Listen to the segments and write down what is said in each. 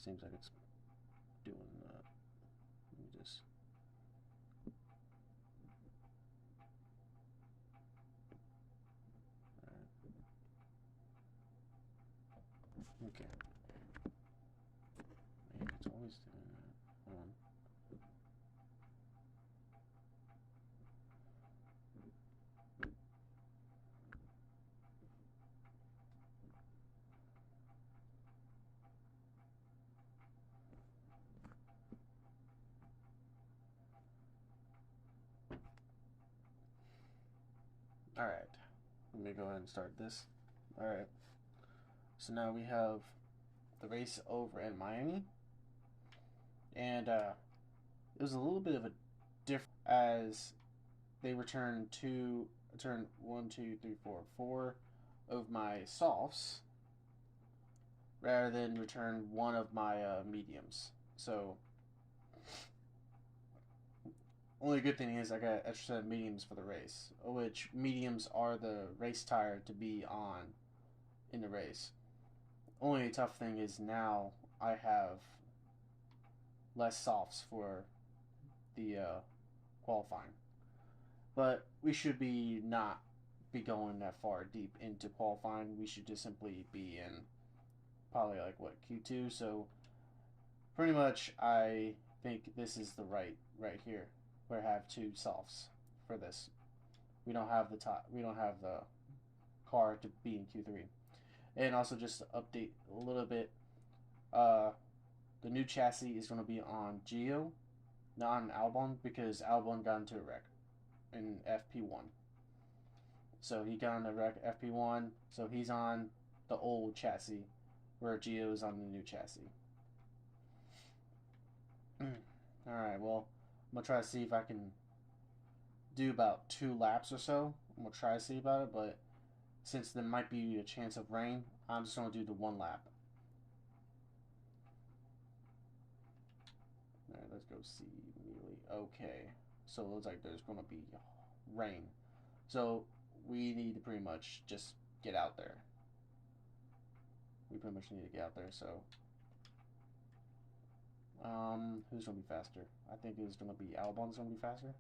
Seems like it's doing that. Let me just. Okay. Man, it's always doing that. Hold on. Alright. Let me go ahead and start this. Alright. So now we have the race over in Miami. And it was a little bit of a different as they returned one, two, three, four of my softs rather than return one of my mediums. So only good thing is I got extra set of mediums for the race, which mediums are the race tire to be on in the race. Only tough thing is now I have less softs for the qualifying. But we should not be going that far deep into qualifying. We should just simply be in probably like what, Q2. So pretty much I think this is the right here. We have two softs for this. We don't have the car to be in Q3. And also just to update a little bit, the new chassis is going to be on Gio, not on Albon, because Albon got into a wreck in FP1. So he got in a wreck FP1, so he's on the old chassis, where Gio is on the new chassis. Alright, well, I'm going to try to see if I can do about 2 laps or so. I'm going to try to see about it, but since there might be a chance of rain, I'm just going to do the 1 lap. Alright, let's go see immediately. Okay, so it looks like there's going to be rain. So we need to pretty much just get out there. We pretty much need to get out there, so who's going to be faster? I think it's going to be Albon's going to be faster.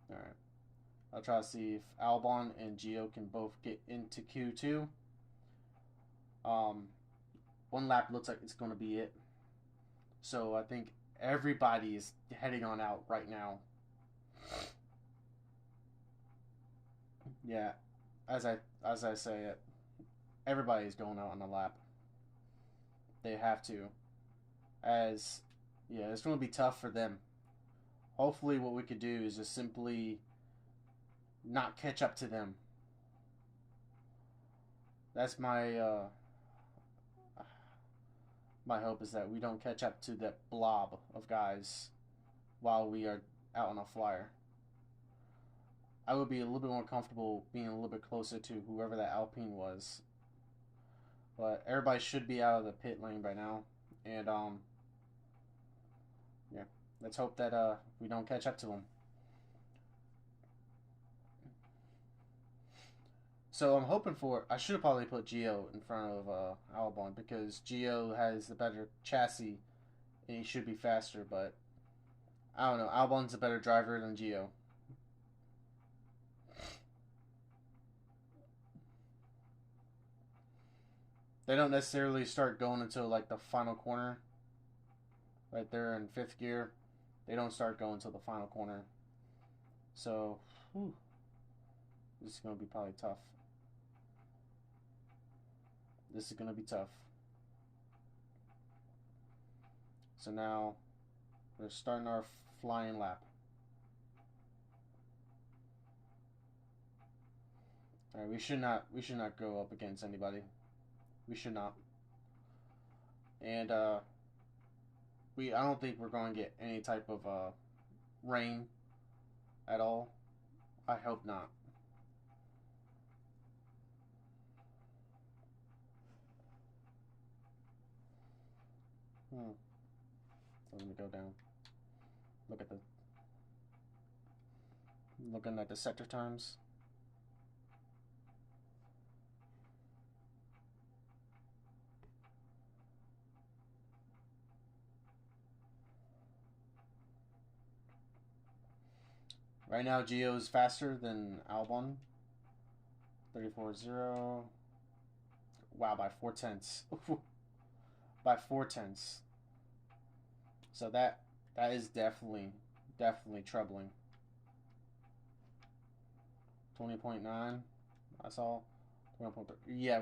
Alright. I'll try to see if Albon and Gio can both get into Q2. 1 lap looks like it's going to be it. So I think everybody is heading on out right now. Yeah, as I say it, everybody's going out on the lap. They have to, as yeah, it's going to be tough for them. Hopefully, what we could do is just simply not catch up to them. That's my my hope, is that we don't catch up to that blob of guys while we are out on a flyer. I would be a little bit more comfortable being a little bit closer to whoever that Alpine was. But everybody should be out of the pit lane by now. And, yeah. Let's hope that we don't catch up to them. So I'm hoping for... I should have probably put Gio in front of Albon, because Gio has the better chassis and he should be faster, but I don't know. Albon's a better driver than Gio. They don't necessarily start going until like the final corner. Right there in 5th gear. They don't start going until the final corner. So, whew, this is going to be probably tough. This is going to be tough. So now, we're starting our flying lap. Alright, we should not go up against anybody. We should not. And I don't think we're going to get any type of rain at all. I hope not. Let me go down. Looking at the sector times. Right now, Gio is faster than Albon. 34-0. Wow, by 4 tenths. By 4 tenths. So that is definitely troubling. 20.9. I saw 20.3. Yeah,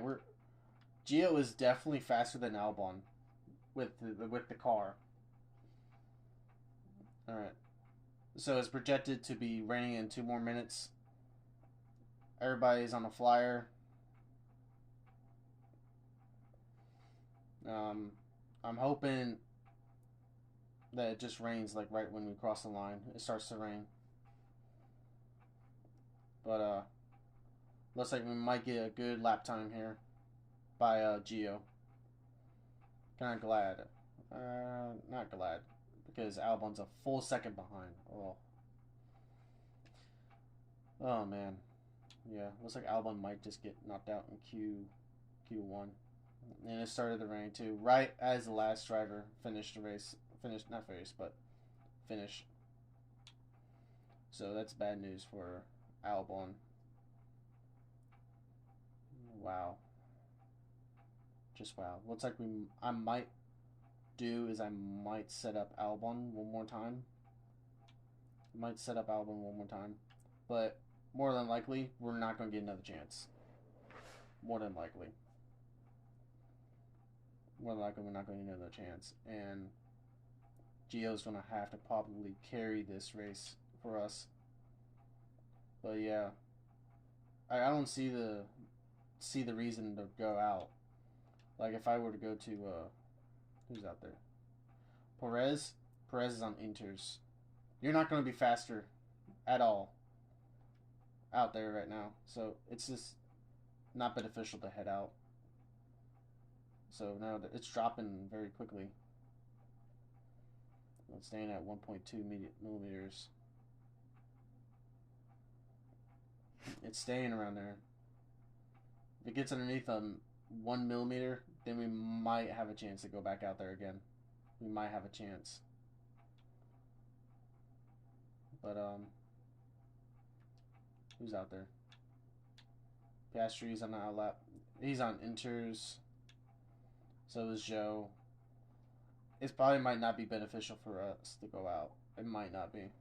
Gio is definitely faster than Albon with the car. All right. So it's projected to be raining in 2 more minutes. Everybody's on a flyer. I'm hoping that it just rains like right when we cross the line. It starts to rain. But looks like we might get a good lap time here by Gio. Kind of glad. Not glad because Albon's a full second behind. Oh man. Yeah, looks like Albon might just get knocked out in Q1. And it started to rain too, right as the last driver finished the race. Finished. So that's bad news for Albon. Wow. Just wow. Looks like I might set up Albon one more time. But more than likely, we're not going to get another chance. More than likely, we're not going to get another chance. And Gio's going to have to probably carry this race for us. But yeah, I don't see the reason to go out. Like if I were to go to who's out there? Perez is on Inters. You're not going to be faster at all out there right now. So it's just not beneficial to head out. So now it's dropping very quickly. It's staying at 1.2 millimeters. It's staying around there. If it gets underneath 1 millimeter, then we might have a chance to go back out there again. We might have a chance. But who's out there? Piastri's on the outlap. He's on Inters. So is Joe. It probably might not be beneficial for us to go out. It might not be.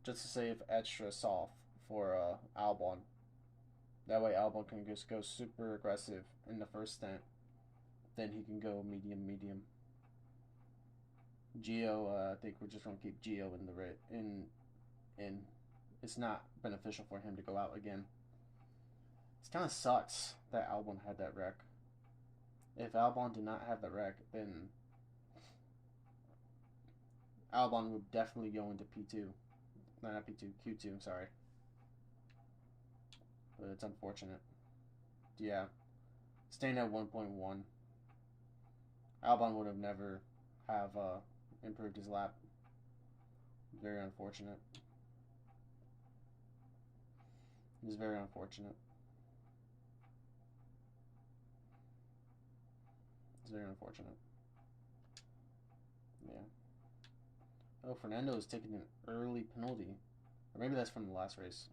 Just to save extra soft for Albon. That way Albon can just go super aggressive in the first stint. Then he can go medium. Gio, I think we're just gonna keep Gio in it's not beneficial for him to go out again. It kind of sucks that Albon had that wreck. If Albon did not have the wreck, then Albon would definitely go into P2. No, not P2, Q2, I'm sorry. But it's unfortunate. Yeah. Staying at 1.1. Albon would have never have improved his lap. Very unfortunate. It was very unfortunate. It's very unfortunate. Yeah. Oh, Fernando is taking an early penalty. Or maybe that's from the last race.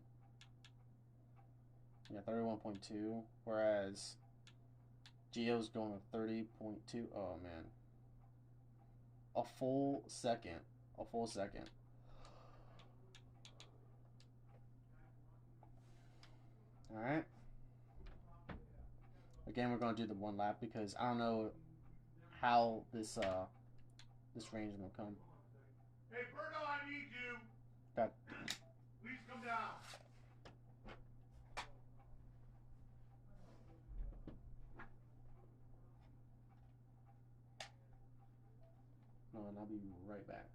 Yeah, 31.2. Whereas Gio's going with 30.2. Oh, man. A full second. Alright. Again, we're going to do the one lap because I don't know how this range is going to come. Hey, Berto, I need you. Got. Please come down. No, and I'll be right back.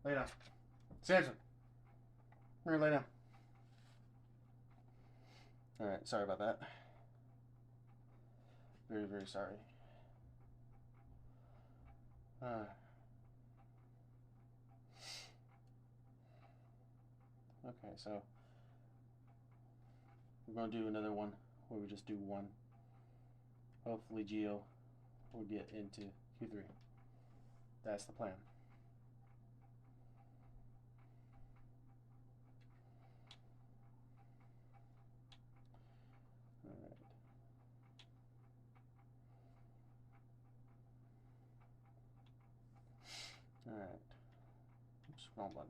Lay down. Samson. Come here, lay down. Alright, sorry about that. Very, very sorry. Okay, so we're going to do another one where we just do one. Hopefully Geo will get into Q3. That's the plan. Alright. Alright. Oops, wrong button.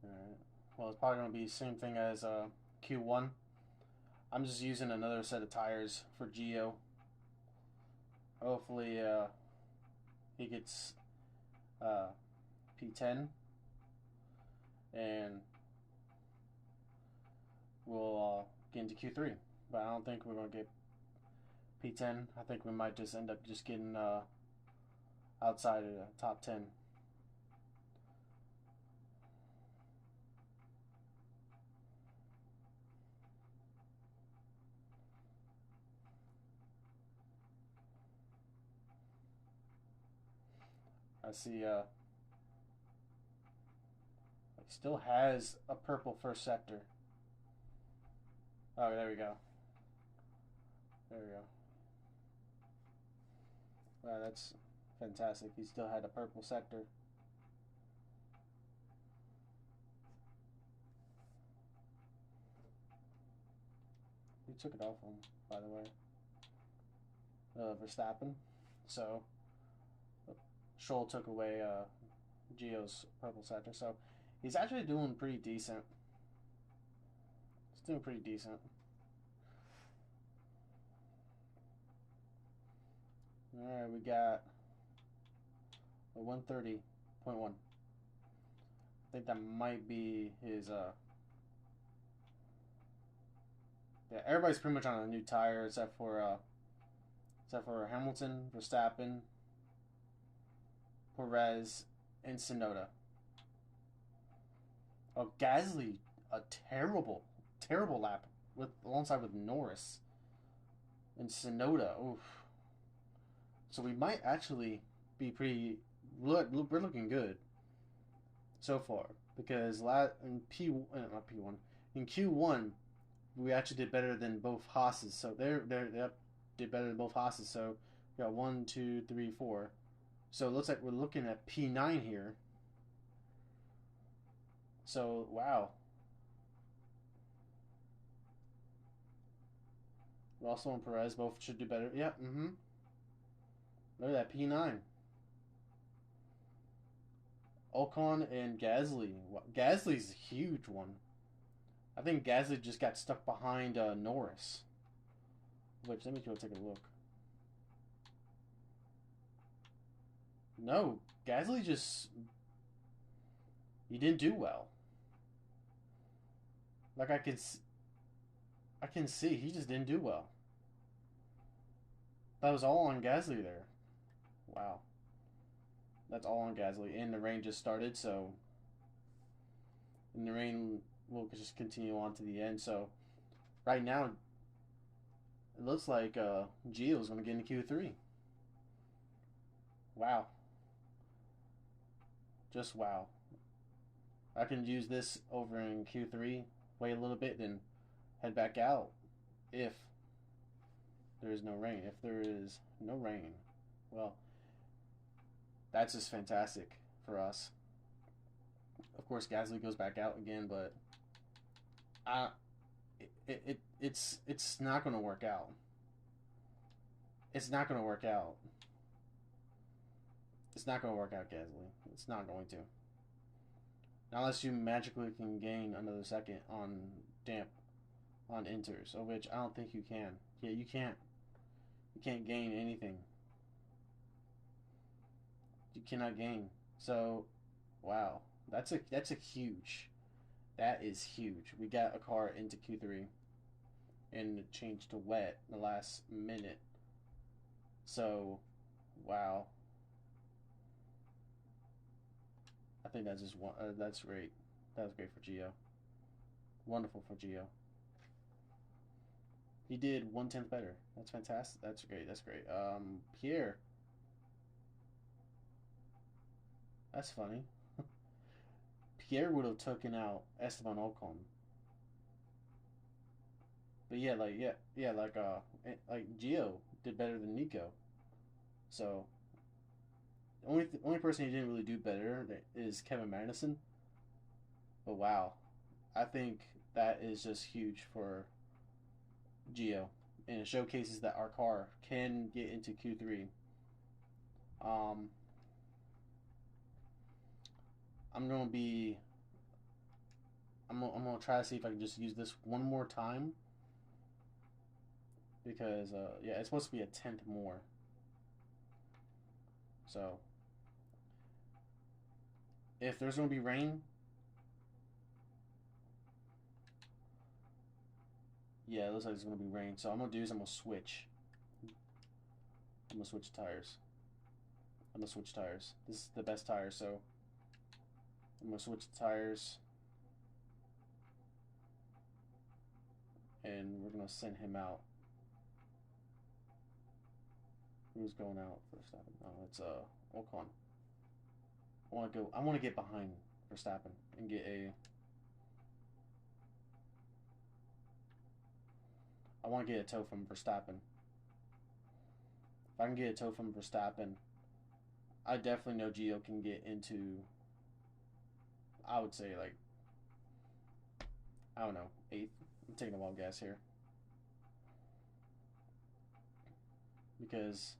Alright. Well, it's probably going to be the same thing as Q1. I'm just using another set of tires for Geo. Hopefully he gets P10 and we'll get into Q3. But I don't think we're going to get P10. I think we might just end up just getting outside of the top 10. I see he still has a purple first sector. Oh, there we go. There we go. Wow, that's fantastic. He still had a purple sector. He took it off him, by the way. Verstappen. So Scholl took away Geo's purple sector. So he's actually doing pretty decent. He's doing pretty decent. Alright, we got a 130.1. I think that might be his yeah, everybody's pretty much on a new tire except for Hamilton, Verstappen, Perez, and Tsunoda. Oh, Gasly, a terrible lap alongside with Norris and Tsunoda. Oof. So we might actually be we're looking good so far because in Q1 we actually did better than both Haas's. So they did better than both Haas's. So we got 1, 2, 3, 4. So it looks like we're looking at P9 here. So wow. Russell and Perez both should do better. Yeah. Look at that P9. Ocon and Gasly. Gasly's a huge one. I think Gasly just got stuck behind Norris. Which, let me go take a look. No, Gasly just... He didn't do well. Like I can see he just didn't do well. That was all on Gasly there. Wow. That's all on Gasly. And the rain just started, so... And the rain will just continue on to the end. So, right now, it looks like Gio's going to get into Q3. Wow. Just wow. I can use this over in Q3, wait a little bit, then head back out if there is no rain. If there is no rain, well, that's just fantastic for us. Of course, Gasly goes back out again, but it's not going to work out. It's not going to work out. It's not going to work out, Gasly. It's not going to. Not unless you magically can gain another second on inters, of which I don't think you can. Yeah, you can't. You can't gain anything. You cannot gain. So, wow. That's a huge. That is huge. We got a car into Q3 and it changed to wet in the last minute. So, wow. I think that's just one. That's great. That was great for Gio. Wonderful for Gio. He did 1/10 better. That's fantastic. That's great. That's great. Pierre. That's funny. Pierre would have taken out Esteban Ocon. But yeah, like Gio did better than Nico. So only person he didn't really do better is Kevin Magnussen. But wow, I think that is just huge for Gio, and it showcases that our car can get into Q3. Um, I'm gonna be. I'm gonna try to see if I can just use this one more time because yeah, it's supposed to be a tenth more. So if there's gonna be rain, yeah, it looks like it's gonna be rain. So I'm gonna switch. I'm gonna switch tires. I'm gonna switch tires. This is the best tire, so I'm gonna switch the tires, and we're gonna send him out. Who's going out Verstappen? Oh, it's Ocon. I want to get behind Verstappen and get a. I want to get a tow from Verstappen. If I can get a tow from Verstappen, I definitely know Gio can get into. I would say like. I don't know, eighth. I'm taking a wild guess here because,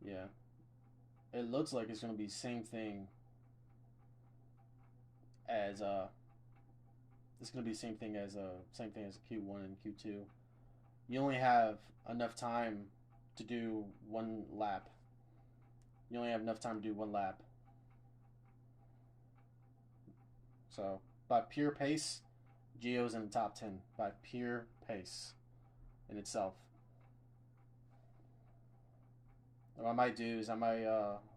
yeah, it looks like it's gonna be same thing as it's gonna be same thing as Q1 and Q2. You only have enough time to do one lap. You only have enough time to do one lap. So by pure pace, Gio's in the top 10 by pure pace in itself. What I might do is I might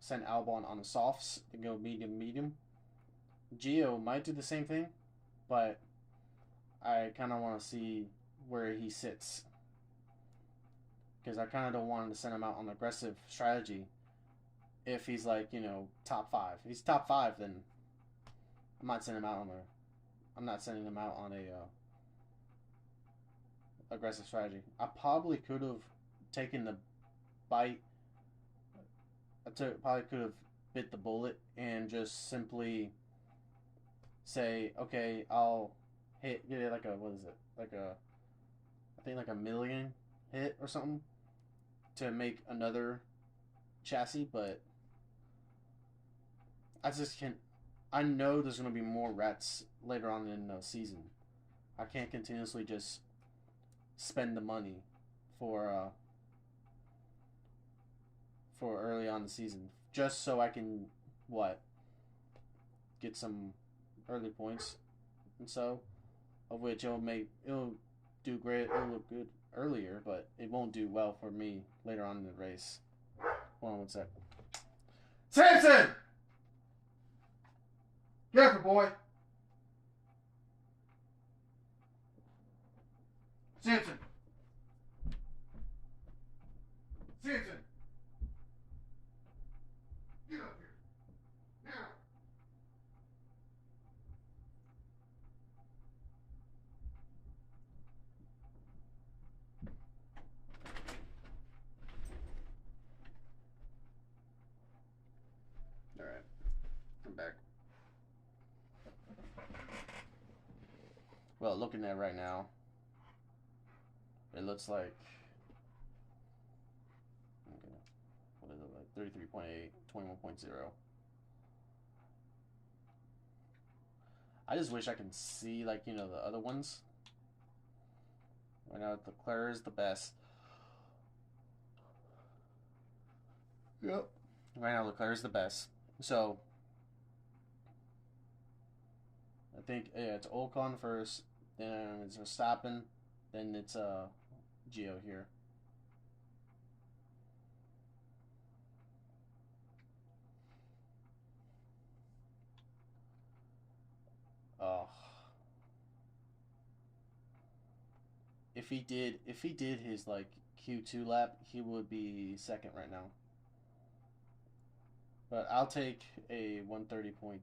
send Albon on the softs to go medium. Gio might do the same thing, but I kind of want to see where he sits because I kind of don't want him to send him out on aggressive strategy. If he's like top 5, if he's top 5, then I'm not sending him out on a aggressive strategy. I probably could have taken the bite. Probably could have bit the bullet and just simply say, okay, I'll get it like a I think like a million hit or something to make another chassis, but I just can't. I know there's going to be more rats later on in the season. I can't continuously just spend the money for early on the season just so I can get some early points, and so of which it'll do great. It'll look good earlier, but it won't do well for me later on in the race. Hold on one sec. Samson! Careful, boy. Samson. Samson. Get up here. Now. All right. I'm back. Well, looking at it right now, it looks like, what is it, like 33.8, 21.0. I just wish I could see, like, the other ones. Right now, Leclerc is the best. Yep. Right now, Leclerc is the best. So, think it's Ocon first, then it's Verstappen, then it's Gio here. Oh, if he did his like Q2 lap, he would be second right now. But I'll take a 130.7.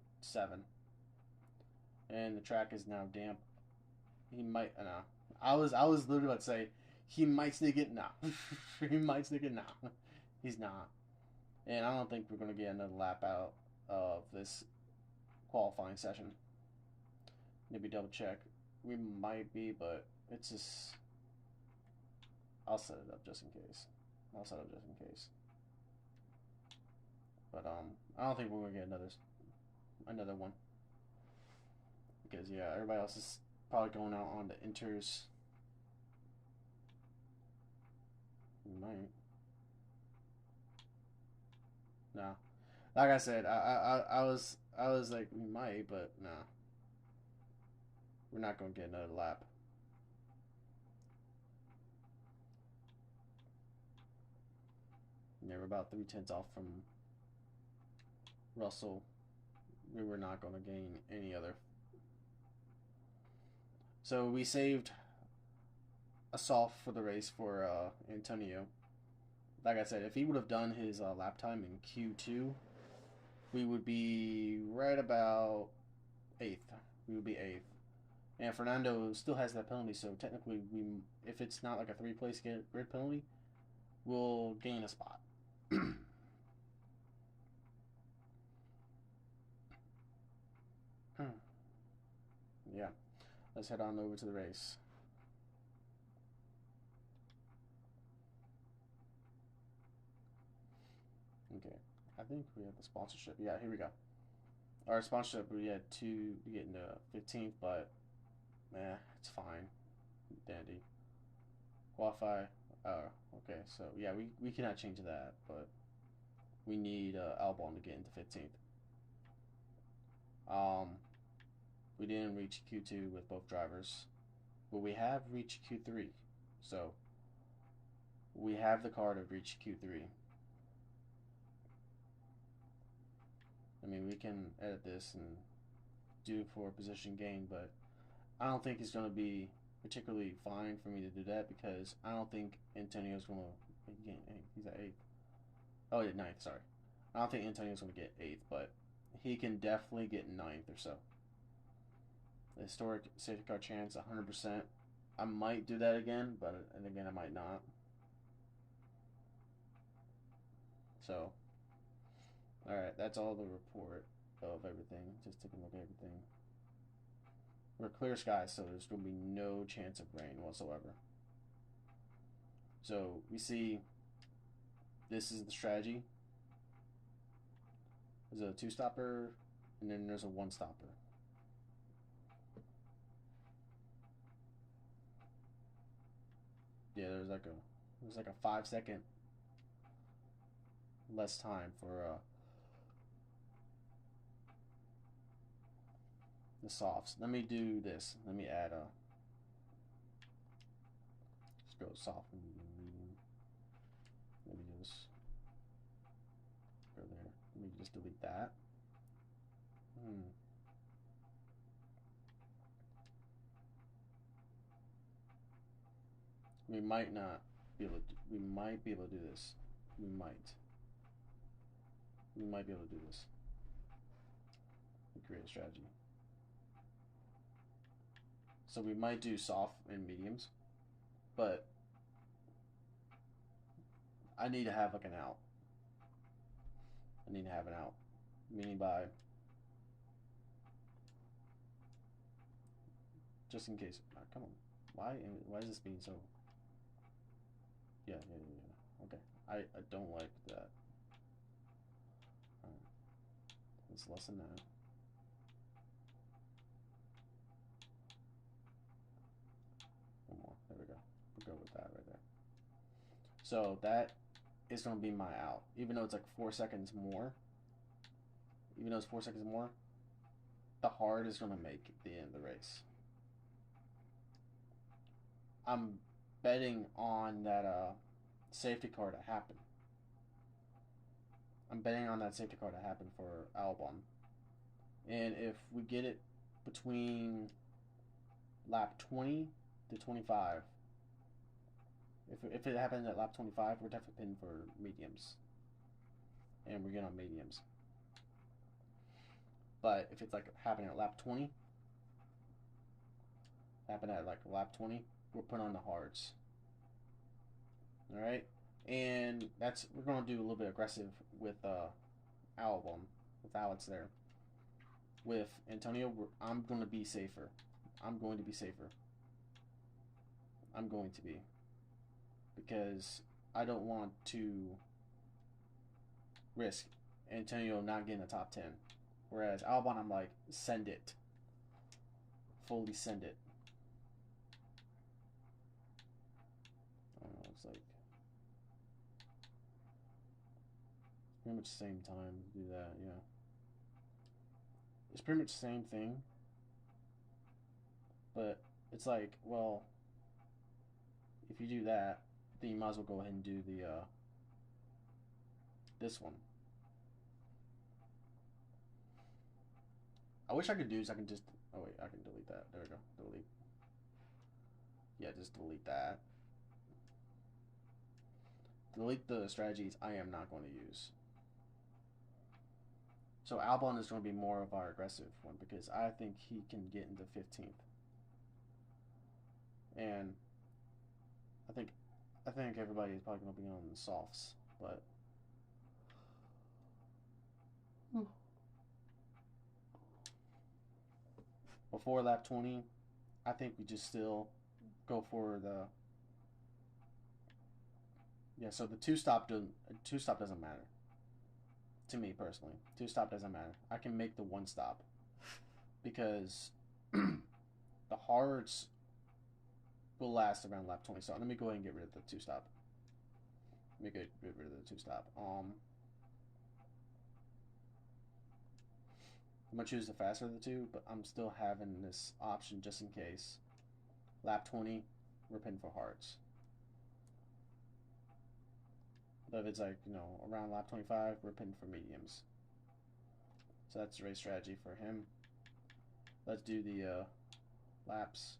And the track is now damp. He might no. I was literally about to say he might sneak it. No, he might sneak it. No, he's not. And I don't think we're gonna get another lap out of this qualifying session. Maybe double check. We might be, but it's just. I'll set it up just in case. But I don't think we're gonna get another one. Because yeah, everybody else is probably going out on the inters. We might. No. Like I said, I was like we might, but no. We're not gonna get another lap. Yeah, we're about 3/10 off from Russell. We were not gonna gain any other. So we saved a soft for the race for Antonio. Like I said, if he would have done his lap time in Q2, we would be right about 8th. We would be 8th. And Fernando still has that penalty, so technically, if it's not like a 3-place grid penalty, we'll gain a spot. Yeah. Let's head on over to the race. Okay. I think we have the sponsorship. Yeah, here we go. Our sponsorship, we had to get into 15th, but it's fine. Dandy. Qualify. Oh, okay. So, yeah, we cannot change that, but we need Albon to get into 15th. We didn't reach Q2 with both drivers, but we have reached Q3. So, we have the car to reach Q3. I mean, we can edit this and do for position gain, but I don't think it's going to be particularly fine for me to do that because I don't think Antonio's going to gain. He's at 8th. Oh, yeah, 9th, sorry. I don't think Antonio's going to get 8th, but he can definitely get 9th or so. The historic safety car chance, 100%. I might do that again, but and again, I might not. So, alright, that's all the report of everything. Just taking a look at everything. We're clear skies, so there's going to be no chance of rain whatsoever. So, we see this is the strategy. There's a 2-stopper, and then there's a 1-stopper. Yeah, there's like a 5-second less time for the softs. Let me do this. Let me add let's go soft and medium. Let me just go there. Let me just delete that. We might not be able to. We might be able to do this. We might. We might be able to do this. We create a strategy. So we might do soft and mediums, but I need to have like an out. I need to have an out, meaning by just in case. Come on, why is this being so? Yeah. Okay, I don't like that. Let's lessen that. One more. There we go. We'll go with that right there. So that is going to be my out, even though it's like 4 seconds more. Even though it's 4 seconds more, the hard is going to make the end of the race. I'm betting on that safety car to happen. I'm betting on that safety car to happen for Albon. And if we get it between lap 20 to 25, if it happens at lap 25, we're definitely pinning for mediums. And we're getting on mediums. But if it's like happening at lap 20, we're putting on the hards. Alright? And we're going to do a little bit aggressive with Albon, with Alex there. With Antonio, I'm going to be safer. I'm going to be. Because I don't want to risk Antonio not getting the top 10. Whereas Albon, I'm like, send it. Fully send it. I don't know, it's like pretty much the same time to do that, yeah. It's pretty much the same thing. But it's like, well, if you do that, then you might as well go ahead and do the this one. I wish I could do is I can just, oh wait, I can delete that. There we go. Delete. Yeah, just delete that. Delete the strategies I am not going to use. So Albon is going to be more of our aggressive one because I think he can get into 15th. And I think everybody is probably going to be on the softs, but before lap 20, I think we just still go for the so the two stop doesn't matter to me personally. Two stop doesn't matter. I can make the one stop because the hards will last around lap 20. So let me go ahead and get rid of the two stop. I'm gonna choose the faster of the two, but I'm still having this option just in case. Lap 20, we're pinning for hards. But if it's like, around lap 25, we're pinning for mediums. So that's the race strategy for him. Let's do the laps.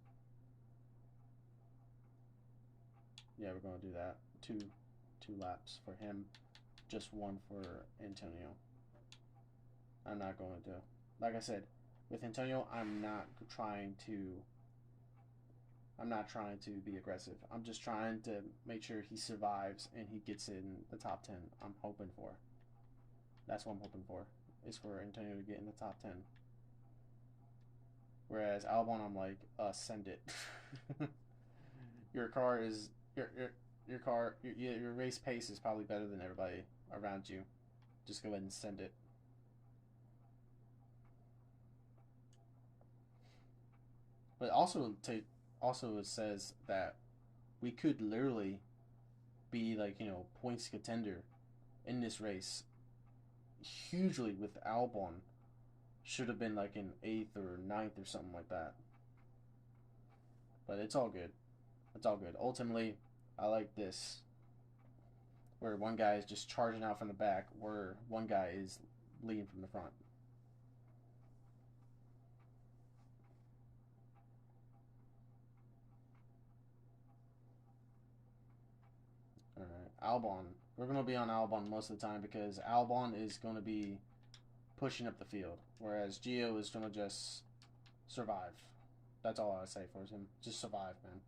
Yeah, we're going to do that. Two laps for him. Just one for Antonio. I'm not going to, like I said, with Antonio, I'm not trying to be aggressive. I'm just trying to make sure he survives and he gets in the top 10. I'm hoping for. That's what I'm hoping for. Is for Antonio to get in the top 10. Whereas Albon, I'm like, send it. Your car is your race pace is probably better than everybody around you. Just go ahead and send it. But also it says that we could literally be like, points contender in this race hugely with Albon. Should have been like in 8th or 9th or something like that. But it's all good. Ultimately, I like this. Where one guy is just charging out from the back, where one guy is leading from the front. Alright, Albon. We're going to be on Albon most of the time because Albon is going to be pushing up the field, whereas Gio is going to just survive. That's all I say for him. Just survive, man.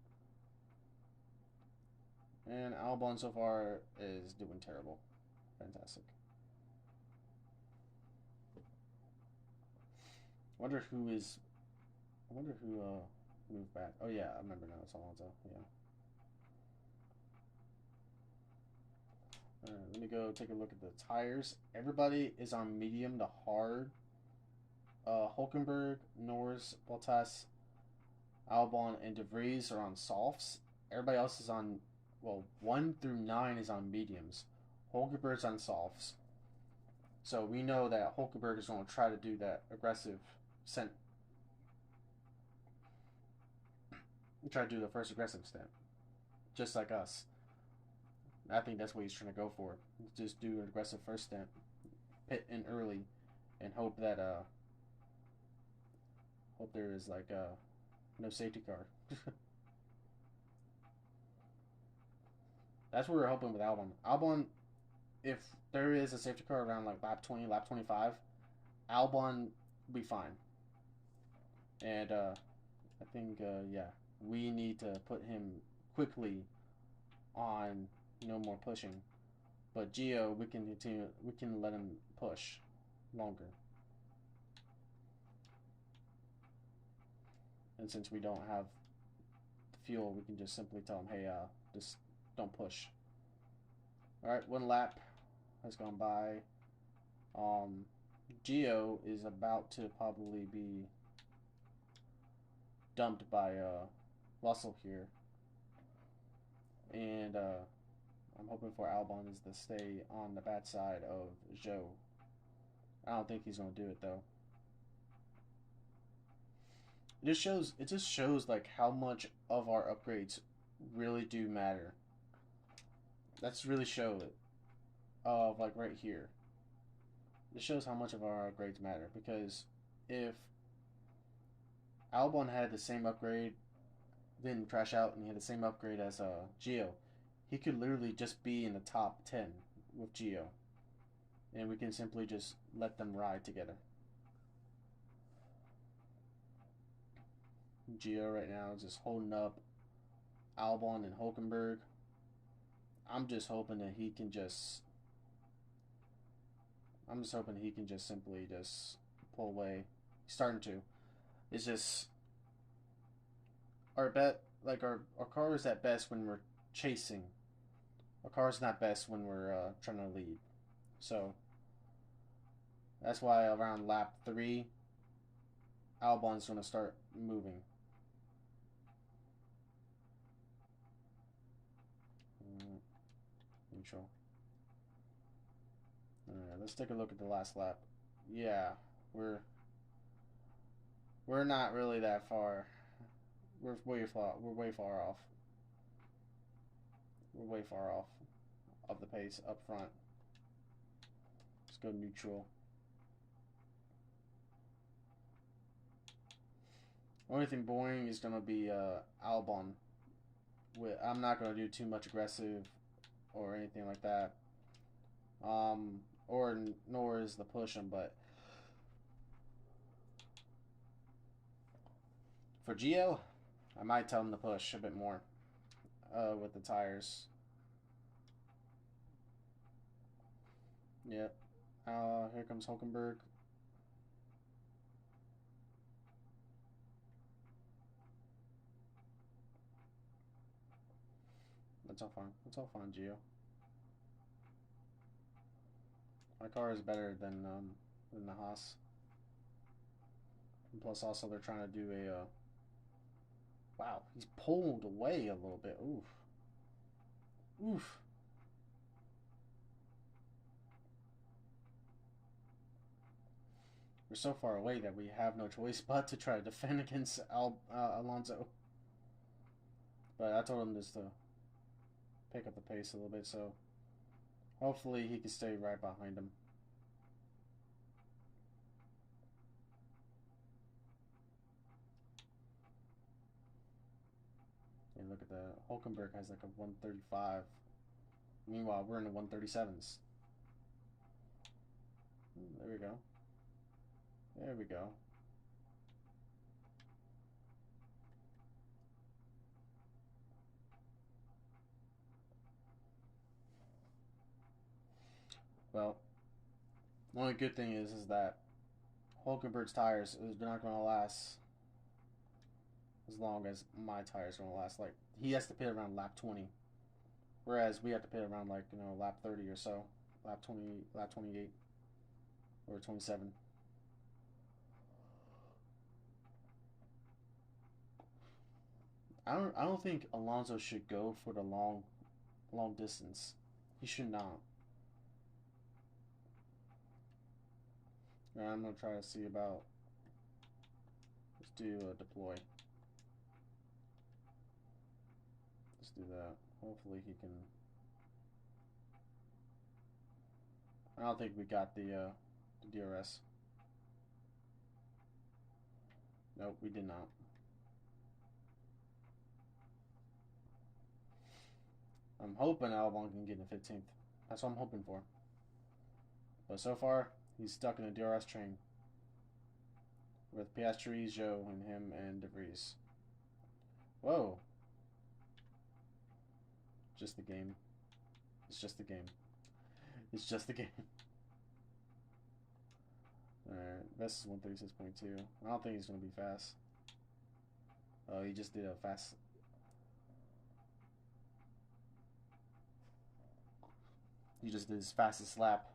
And Albon so far is doing terrible. Fantastic. I wonder who moved back. Oh yeah, I remember now. It's Alonso. Yeah. Alright, let me go take a look at the tires. Everybody is on medium to hard. Hulkenberg, Norris, Bottas, Albon, and De Vries are on softs. Everybody else is on, 1 through 9 is on mediums. Hulkenberg's on softs. So we know that Hulkenberg is going to try to do that aggressive sent. Try to do the first aggressive step, just like us. I think that's what he's trying to go for. Just do an aggressive first step, pit in early, and hope that hope there is like no safety car. That's what we're hoping with Albon. Albon, if there is a safety car around like lap 20, lap 25, Albon will be fine. And I think yeah, we need to put him quickly on no more pushing. But Gio, we can continue. We can let him push longer. And since we don't have fuel, we can just simply tell him, hey, just don't push. All right, 1 lap has gone by. Gio is about to probably be dumped by Russell here, and I'm hoping for Albon is to stay on the bad side of Zhou. I don't think he's gonna do it though. It just shows like how much of our upgrades really do matter. Let's really show it. Like right here. It shows how much of our upgrades matter, because if Albon had the same upgrade, didn't crash out, and he had the same upgrade as Gio, he could literally just be in the top 10 with Gio, and we can simply just let them ride together. Gio right now is just holding up Albon and Hulkenberg. I'm just hoping that he can just simply just pull away. He's starting to. It's just our car is at best when we're chasing. Our car is not best when we're trying to lead. So that's why around lap 3, Albon's going to start moving. Neutral. Alright, let's take a look at the last lap. Yeah, we're not really that far. We're way far off. We're way far off of the pace up front. Let's go neutral. Only thing boring is gonna be Albon. I'm not gonna do too much aggressive or anything like that. Or nor is the push him, but for Gio, I might tell him to push a bit more with the tires. Yep. Here comes Hulkenberg. That's all fine. That's all fine, Gio. My car is better than the Haas. And plus, also they're trying to do a. Wow, he's pulled away a little bit. Oof. Oof. We're so far away that we have no choice but to try to defend against Alonso. But I told him just to pick up the pace a little bit, so hopefully he can stay right behind him. And look at the Hulkenberg has like a 135. Meanwhile, we're in the 137s. There we go. There we go. Well, the only good thing is that Hulkenberg's tires is not going to last as long as my tires are going to last. Like, he has to pit around lap 20, whereas we have to pit around like lap 30 or so, lap 20, lap 28, or 27. I don't think Alonso should go for the long distance. He should not. I'm gonna try to see about do a deploy. Let's do that. Hopefully he can. I don't think we got the DRS. Nope, we did not. I'm hoping Albon can get in the 15th. That's what I'm hoping for. But so far, he's stuck in a DRS train with Piastri, Zhou, and him, and De Vries. Whoa. Just the game. It's just the game. It's just the game. Alright, Vest is 136.2. I don't think he's going to be fast. Oh, he just did a fast... He just did his fastest lap.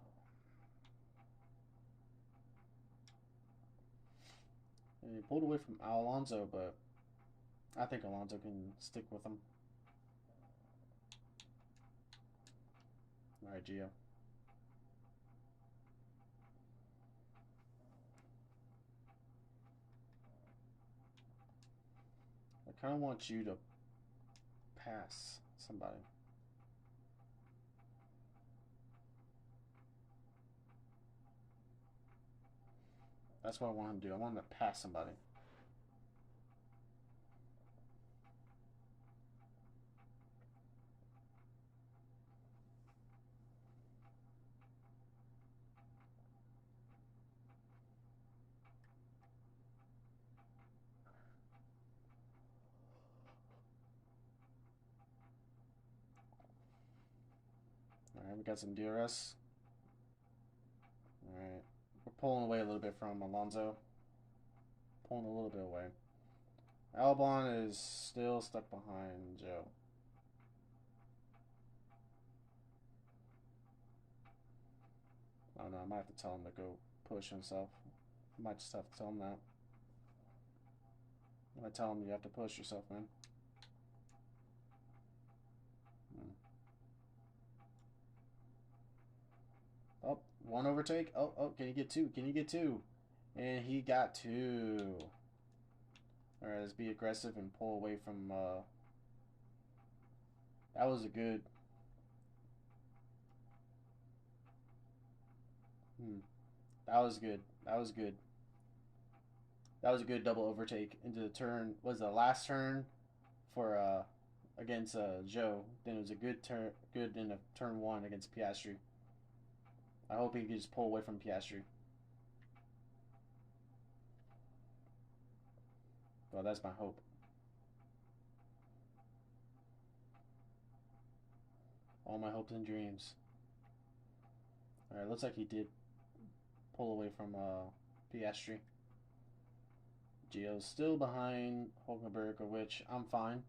And he pulled away from Alonso, but I think Alonso can stick with him. Alright, Gio. I kind of want you to pass somebody. That's what I want him to do. I want him to pass somebody. Alright, we got some DRS. Alright. We're pulling away a little bit from Alonso. Pulling a little bit away. Albon is still stuck behind Zhou. I don't know, I might have to tell him to go push himself. I might just have to tell him that. I might tell him you have to push yourself, man. Oh, one overtake. Oh, can you get two? Can you get two? And he got two. Alright, let's be aggressive and pull away from, that was a good... That was good. That was good. That was a good double overtake into the turn. Was the last turn for, against, Zhou. Then it was a good turn, good in a turn one against Piastri. I hope he can just pull away from Piastri. Well, that's my hope. All my hopes and dreams. Alright, looks like he did pull away from Piastri. Gio's still behind Hulkenberg, which I'm fine.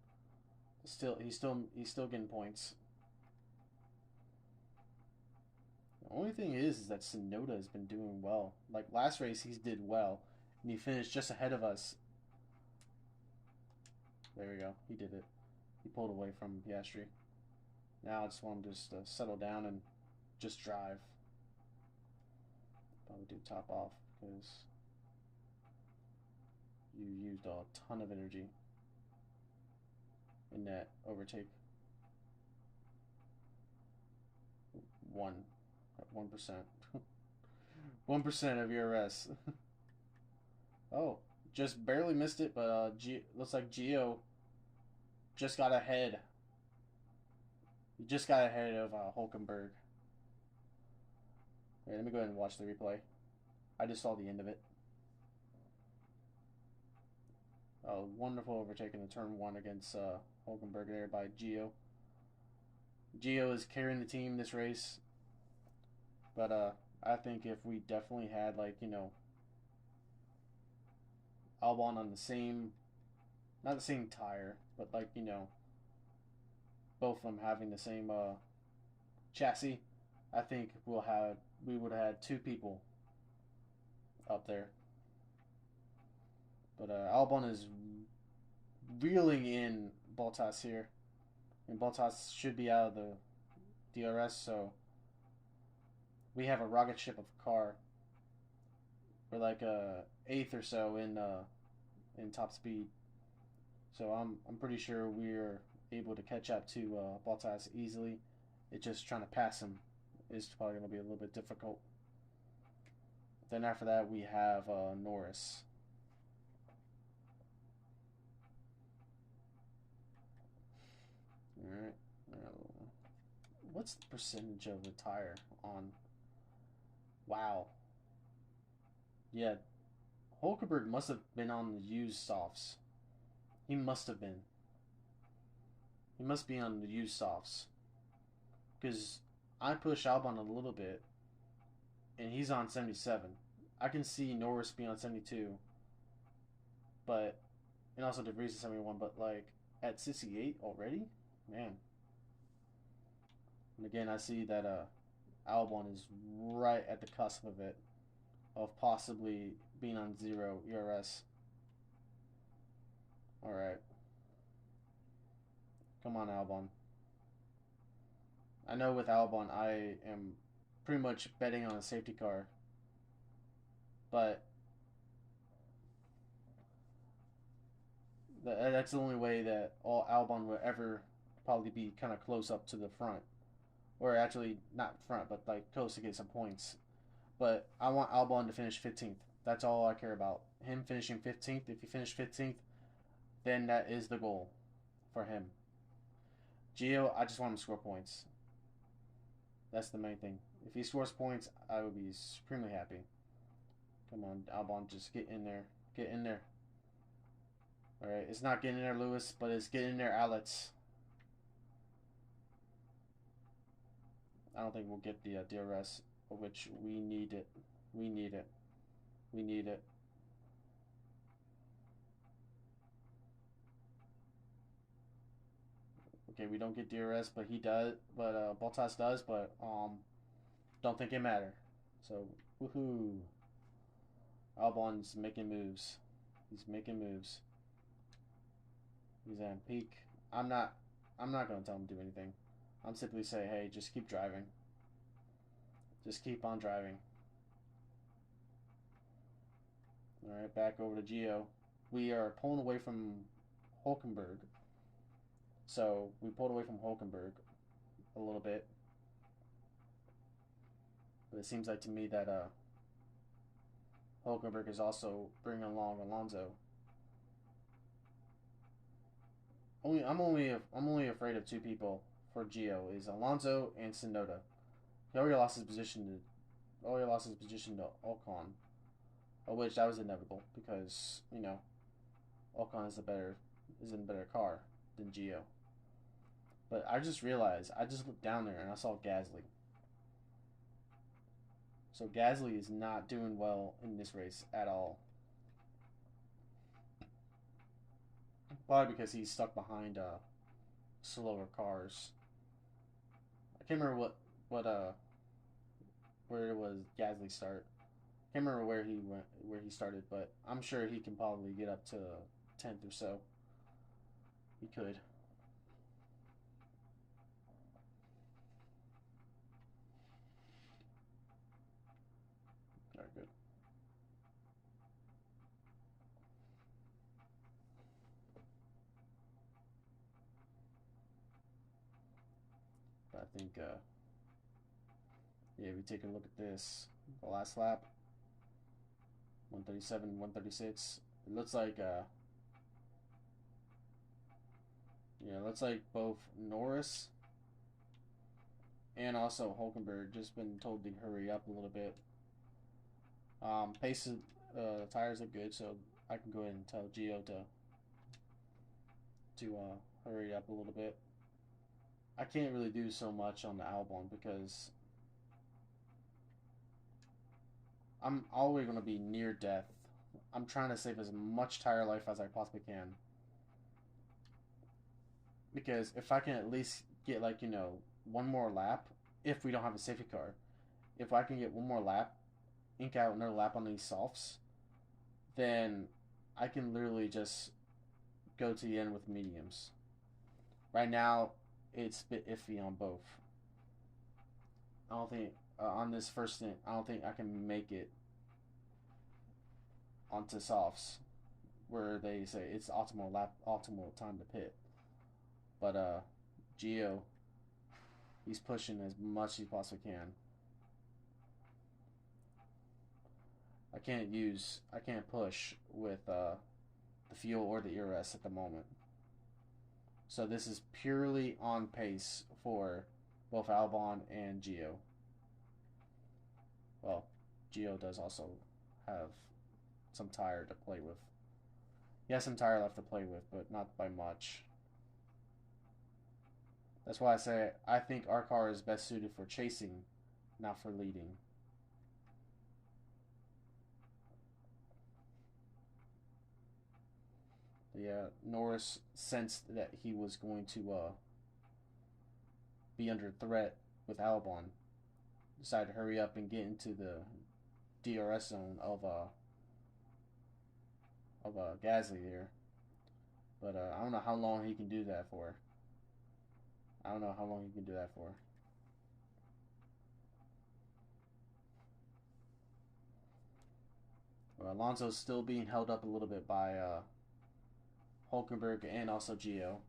He's still getting points. The only thing is that Tsunoda has been doing well. Like last race, he did well, and he finished just ahead of us. There we go. He did it. He pulled away from Piastri. Now I just want him to settle down and just drive. Probably do top off because you used a ton of energy in that overtake. 1%. 1% of your rest. Oh, just barely missed it, but looks like Gio just got ahead. He just got ahead of Hulkenberg. Wait, let me go ahead and watch the replay. I just saw the end of it. Oh, wonderful overtake in the turn one against Hulkenberg there by Gio. Gio is carrying the team this race. But I think if we definitely had, like, you know, Albon on the same, not the same tire, but like, you know, both of them having the same chassis, I think we would have had two people up there. But Albon is reeling in Bottas here, and Bottas should be out of the DRS, so we have a rocket ship of a car. We're like 8th or so in in top speed. So I'm pretty sure we're able to catch up to Bottas easily. It's just trying to pass him is probably going to be a little bit difficult. Then after that we have Norris. All right. What's the percentage of the tire on? Wow. Yeah, Hulkenberg must have been on the used softs. He must have been. He must be on the used softs. Because I push Albon a little bit, and he's on 77. I can see Norris being on 72, but, and also De Vries is 71, but like at 68 already? Man. And again, I see that Albon is right at the cusp of it, of possibly being on 0 ERS. Alright. Come on, Albon. I know with Albon, I am pretty much betting on a safety car. But that's the only way that all Albon will ever probably be kind of close up to the front. Or actually, not front, but like close to get some points. But I want Albon to finish 15th. That's all I care about. Him finishing 15th. If he finished 15th, then that is the goal for him. Gio, I just want him to score points. That's the main thing. If he scores points, I would be supremely happy. Come on, Albon, just get in there. Get in there. Alright, it's not getting in there, Lewis, but it's getting in there, Alex. I don't think we'll get the DRS, which we need it. We need it. We need it. Okay, we don't get DRS, but he does. But Bottas does. But don't think it matter. So woohoo! Albon's making moves. He's making moves. He's at peak. I'm not gonna tell him to do anything. I'm simply say, hey, just keep driving. Just keep on driving. All right, back over to Gio. We are pulling away from Hulkenberg. So we pulled away from Hulkenberg a little bit. But it seems like to me that Hulkenberg is also bringing along Alonso. I'm only afraid of two people for Gio, is Alonso and Tsunoda. He already lost his position to Ocon, which that was inevitable because Ocon is in a better car than Gio. But I just realized, I just looked down there and I saw Gasly. So Gasly is not doing well in this race at all. Probably because he's stuck behind slower cars. I can't remember where it was Gasly start. Can't remember where he started, but I'm sure he can probably get up to 10th or so. He could. Alright, good. But I think, yeah, if we take a look at this, the last lap, 137, 136. It looks like, looks like both Norris and also Hulkenberg just been told to hurry up a little bit. Pace, tires look good, so I can go ahead and tell Gio to hurry up a little bit. I can't really do so much on the Albon because I'm always going to be near death. I'm trying to save as much tire life as I possibly can. Because if I can at least get one more lap, if we don't have a safety car, if I can get one more lap, ink out another lap on these softs, then I can literally just go to the end with mediums. Right now, it's a bit iffy on both. I don't think on this first stint, I don't think I can make it onto softs where they say it's optimal time to pit. But Gio, he's pushing as much as he possibly can. I can't push with the fuel or the ERS at the moment. So this is purely on pace for both Albon and Gio. Well, Gio does also have some tire to play with. He has some tire left to play with, but not by much. That's why I say I think our car is best suited for chasing, not for leading. Yeah, Norris sensed that he was going to be under threat with Albon. Decided to hurry up and get into the DRS zone of Gasly there. But I don't know how long he can do that for. Well, Alonso's still being held up a little bit by Hulkenberg and also Gio.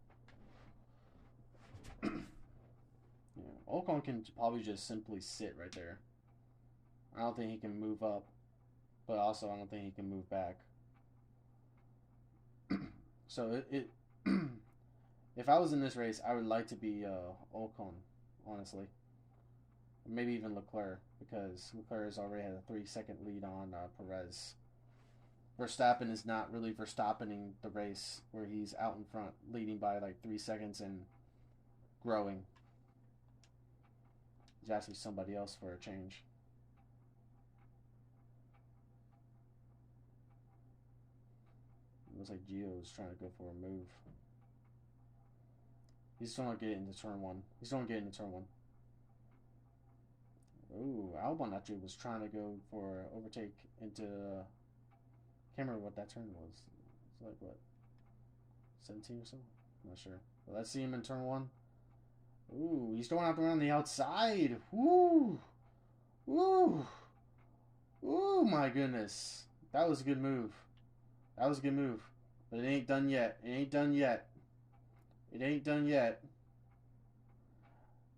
Ocon can probably just simply sit right there. I don't think he can move up, but also I don't think he can move back. So if I was in this race, I would like to be Ocon, honestly. Or maybe even Leclerc, because Leclerc has already had a 3-second lead on Perez. Verstappen is not really Verstappening the race, where he's out in front, leading by like 3 seconds and growing. He's asking somebody else for a change. It looks like Gio is trying to go for a move. He's trying to get into turn one. Ooh, Albon actually was trying to go for overtake into... can't remember what that turn was. It's like, what? 17 or so? I'm not sure. But let's see him in turn one. Ooh, he's going out the run on the outside. Woo! Woo! Ooh, my goodness. That was a good move. But it ain't done yet.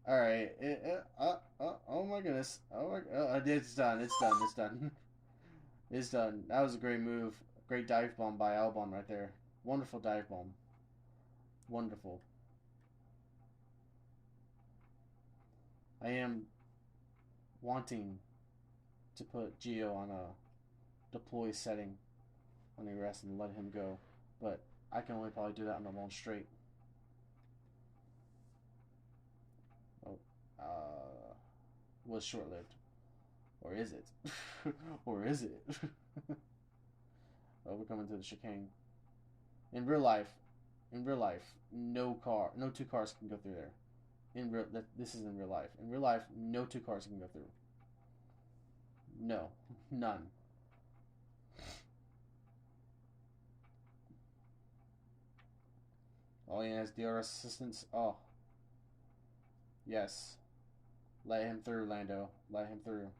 Alright. Oh my goodness. It's done. It's done. That was a great move. Great dive bomb by Albon right there. Wonderful dive bomb. Wonderful. I am wanting to put Gio on a deploy setting on the rest and let him go, but I can only probably do that on the long straight. Oh, was short-lived, or is it? Oh, we're coming to the chicane. In real life, no two cars can go through there. This is in real life. In real life, no two cars can go through. No, none. Oh, he has DRS assistance. Oh, yes. Let him through, Lando. Let him through.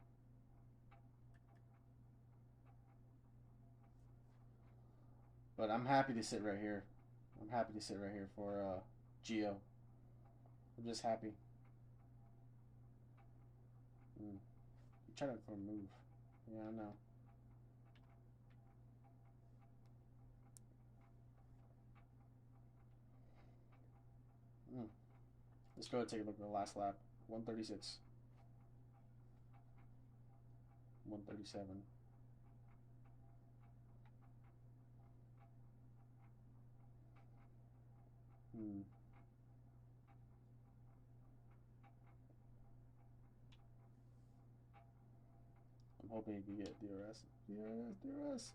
But I'm happy to sit right here. For Gio. I'm just happy. You try to for a move. Yeah, I know. Let's go ahead and take a look at the last lap. 136. 137. I'm hoping he can get DRS. DRS.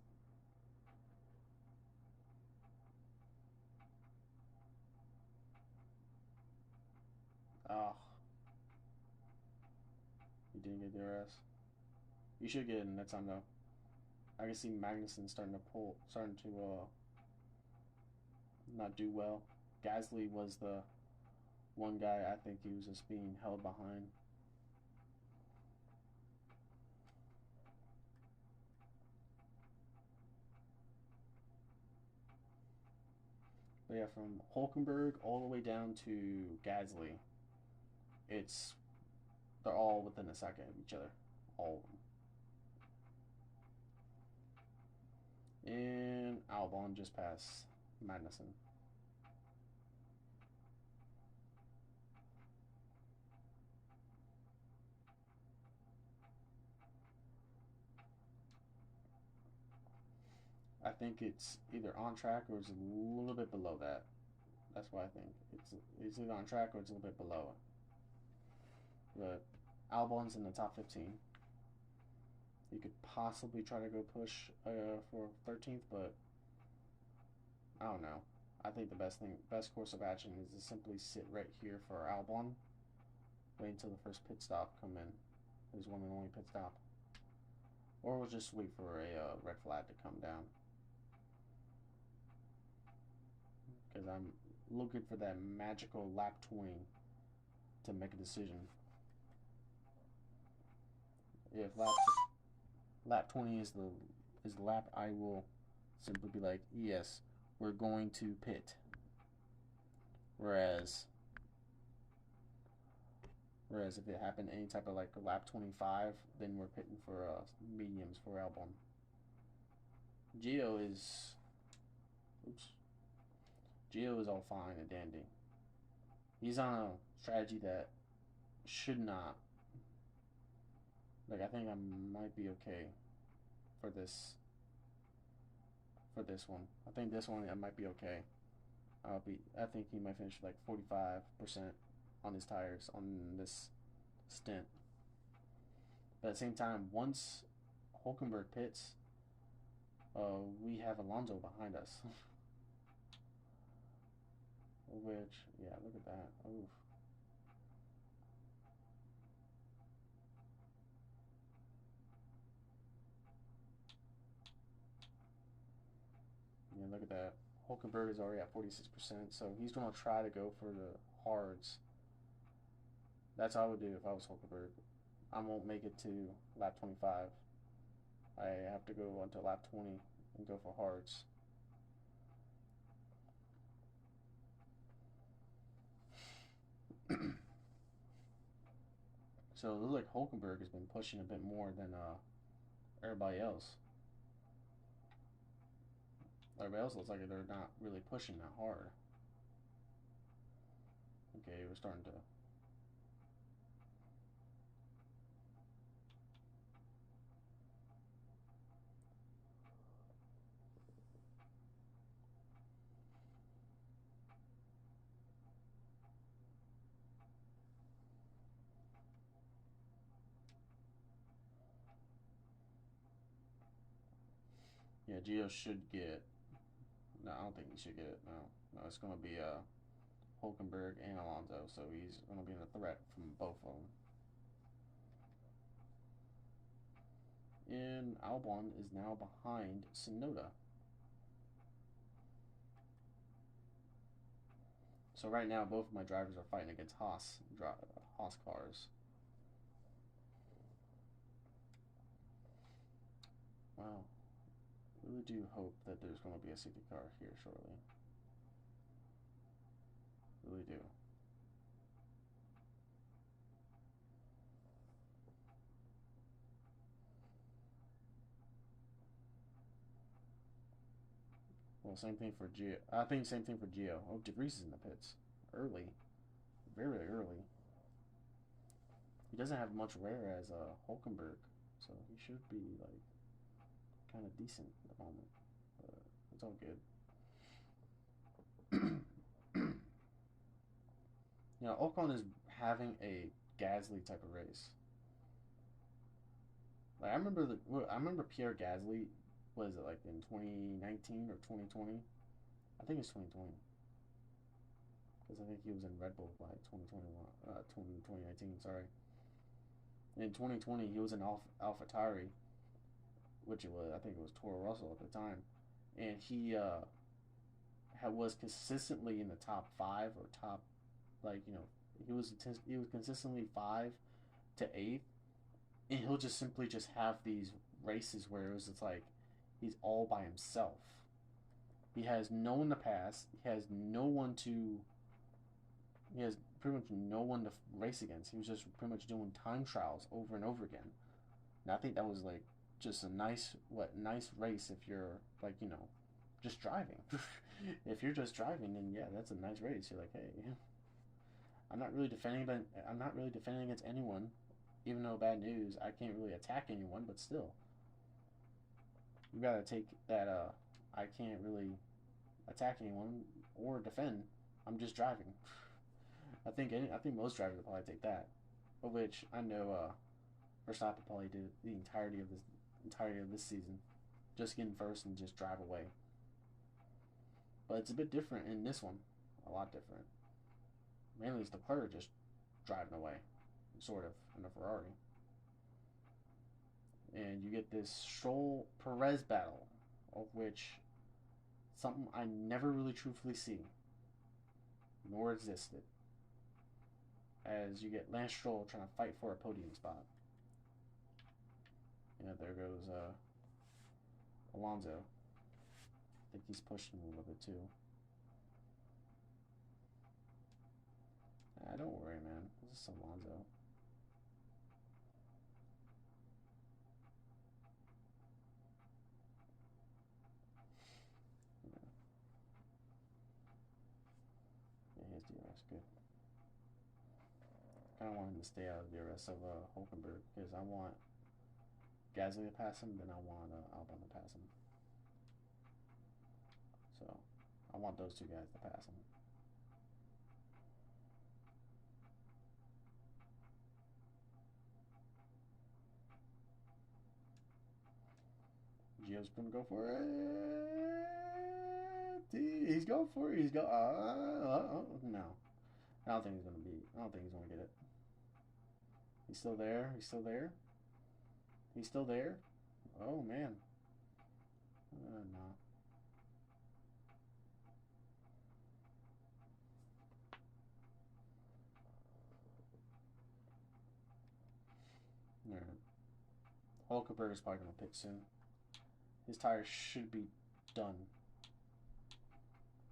Oh. He didn't get DRS. You should get it in that time though. I can see Magnussen starting to not do well. Gasly was the one guy I think he was just being held behind. But yeah, from Hulkenberg all the way down to Gasly, it's they're all within a second of each other, all of them. And Albon just passed Magnussen. I think it's either on track or it's a little bit below that. That's what I think. It's either on track or it's a little bit below it. But Albon's in the top 15. You could possibly try to go push for 13th, but I don't know. I think the best course of action is to simply sit right here for Albon. Wait until the first pit stop come in. His one and only pit stop. Or we'll just wait for a red flag to come down. Because I'm looking for that magical lap 20 to make a decision. If lap 20 is the lap, I will simply be like, yes, we're going to pit. Whereas if it happened any type of like lap 25, then we're pitting for mediums for Albon. Gio is all fine and dandy. He's on a strategy that should not. Like, I think I might be okay for this one. I think this one I might be okay. I think he might finish like 45% on his tires on this stint. But at the same time, once Hulkenberg pits, we have Alonso behind us. Which, yeah, look at that. Oof. Yeah, look at that. Hulkenberg is already at 46%, so he's going to try to go for the hards. That's what I would do if I was Hulkenberg. I won't make it to lap 25. I have to go until lap 20 and go for hards. So it looks like Hulkenberg has been pushing a bit more than everybody else. Everybody else looks like they're not really pushing that hard. Okay, we're starting to. Yeah, Gio should get. No, I don't think he should get it. No, it's going to be Hulkenberg and Alonso, so he's going to be in a threat from both of them. And Albon is now behind Tsunoda. So right now, both of my drivers are fighting against Haas cars. Wow. Really do hope that there's going to be a safety car here shortly. Really do. Well, same thing for Gio. I think same thing for Gio. Oh, De Vries is in the pits. Early. Very early. He doesn't have much wear as Hulkenberg, so he should be, like, kind of decent at the moment. But it's all good. You know, Ocon is having a Gasly type of race. Like I remember Pierre Gasly, was it like in 2019 or 2020? I think it's 2020. Because I think he was in Red Bull by 2019, sorry. In 2020, he was in AlphaTauri, which I think it was Toro Rosso at the time. And he was consistently in the top 5 or top, like, you know, he was consistently 5 to 8. And he'll just simply just have these races where it's like he's all by himself. He has no one to pass. He has no one to. He has pretty much no one to race against. He was just pretty much doing time trials over and over again. And I think that was like just a nice race if you're like just driving. If you're just driving, then yeah, that's a nice race. You're like, hey, I'm not really defending, but I'm not really defending against anyone. Even though bad news, I can't really attack anyone, but still, you gotta take that. I can't really attack anyone or defend. I'm just driving. I think most drivers will probably take that, of which I know Verstappen probably did the entirety of this season, just getting first and just drive away. But it's a bit different in this one, a lot different. Mainly it's Leclerc just driving away, sort of, in a Ferrari. And you get this Stroll Perez battle, of which something I never really truthfully see, nor existed. As you get Lance Stroll trying to fight for a podium spot. Yeah, there goes Alonso. I think he's pushing a little bit too. Don't worry, man. This is Alonso. Yeah, he has DRS. Good. I kind of want him to stay out of DRS of Hulkenberg because I want Gasly to pass him, then I want Albon to pass him. So I want those two guys to pass him. Gio's gonna go for it. He's going for it. He's going. No, I don't think he's gonna be. I don't think he's gonna get it. He's still there. He's still there. He's still there. Oh man. No. Alright. Hulkenberg is probably gonna pit soon. His tires should be done.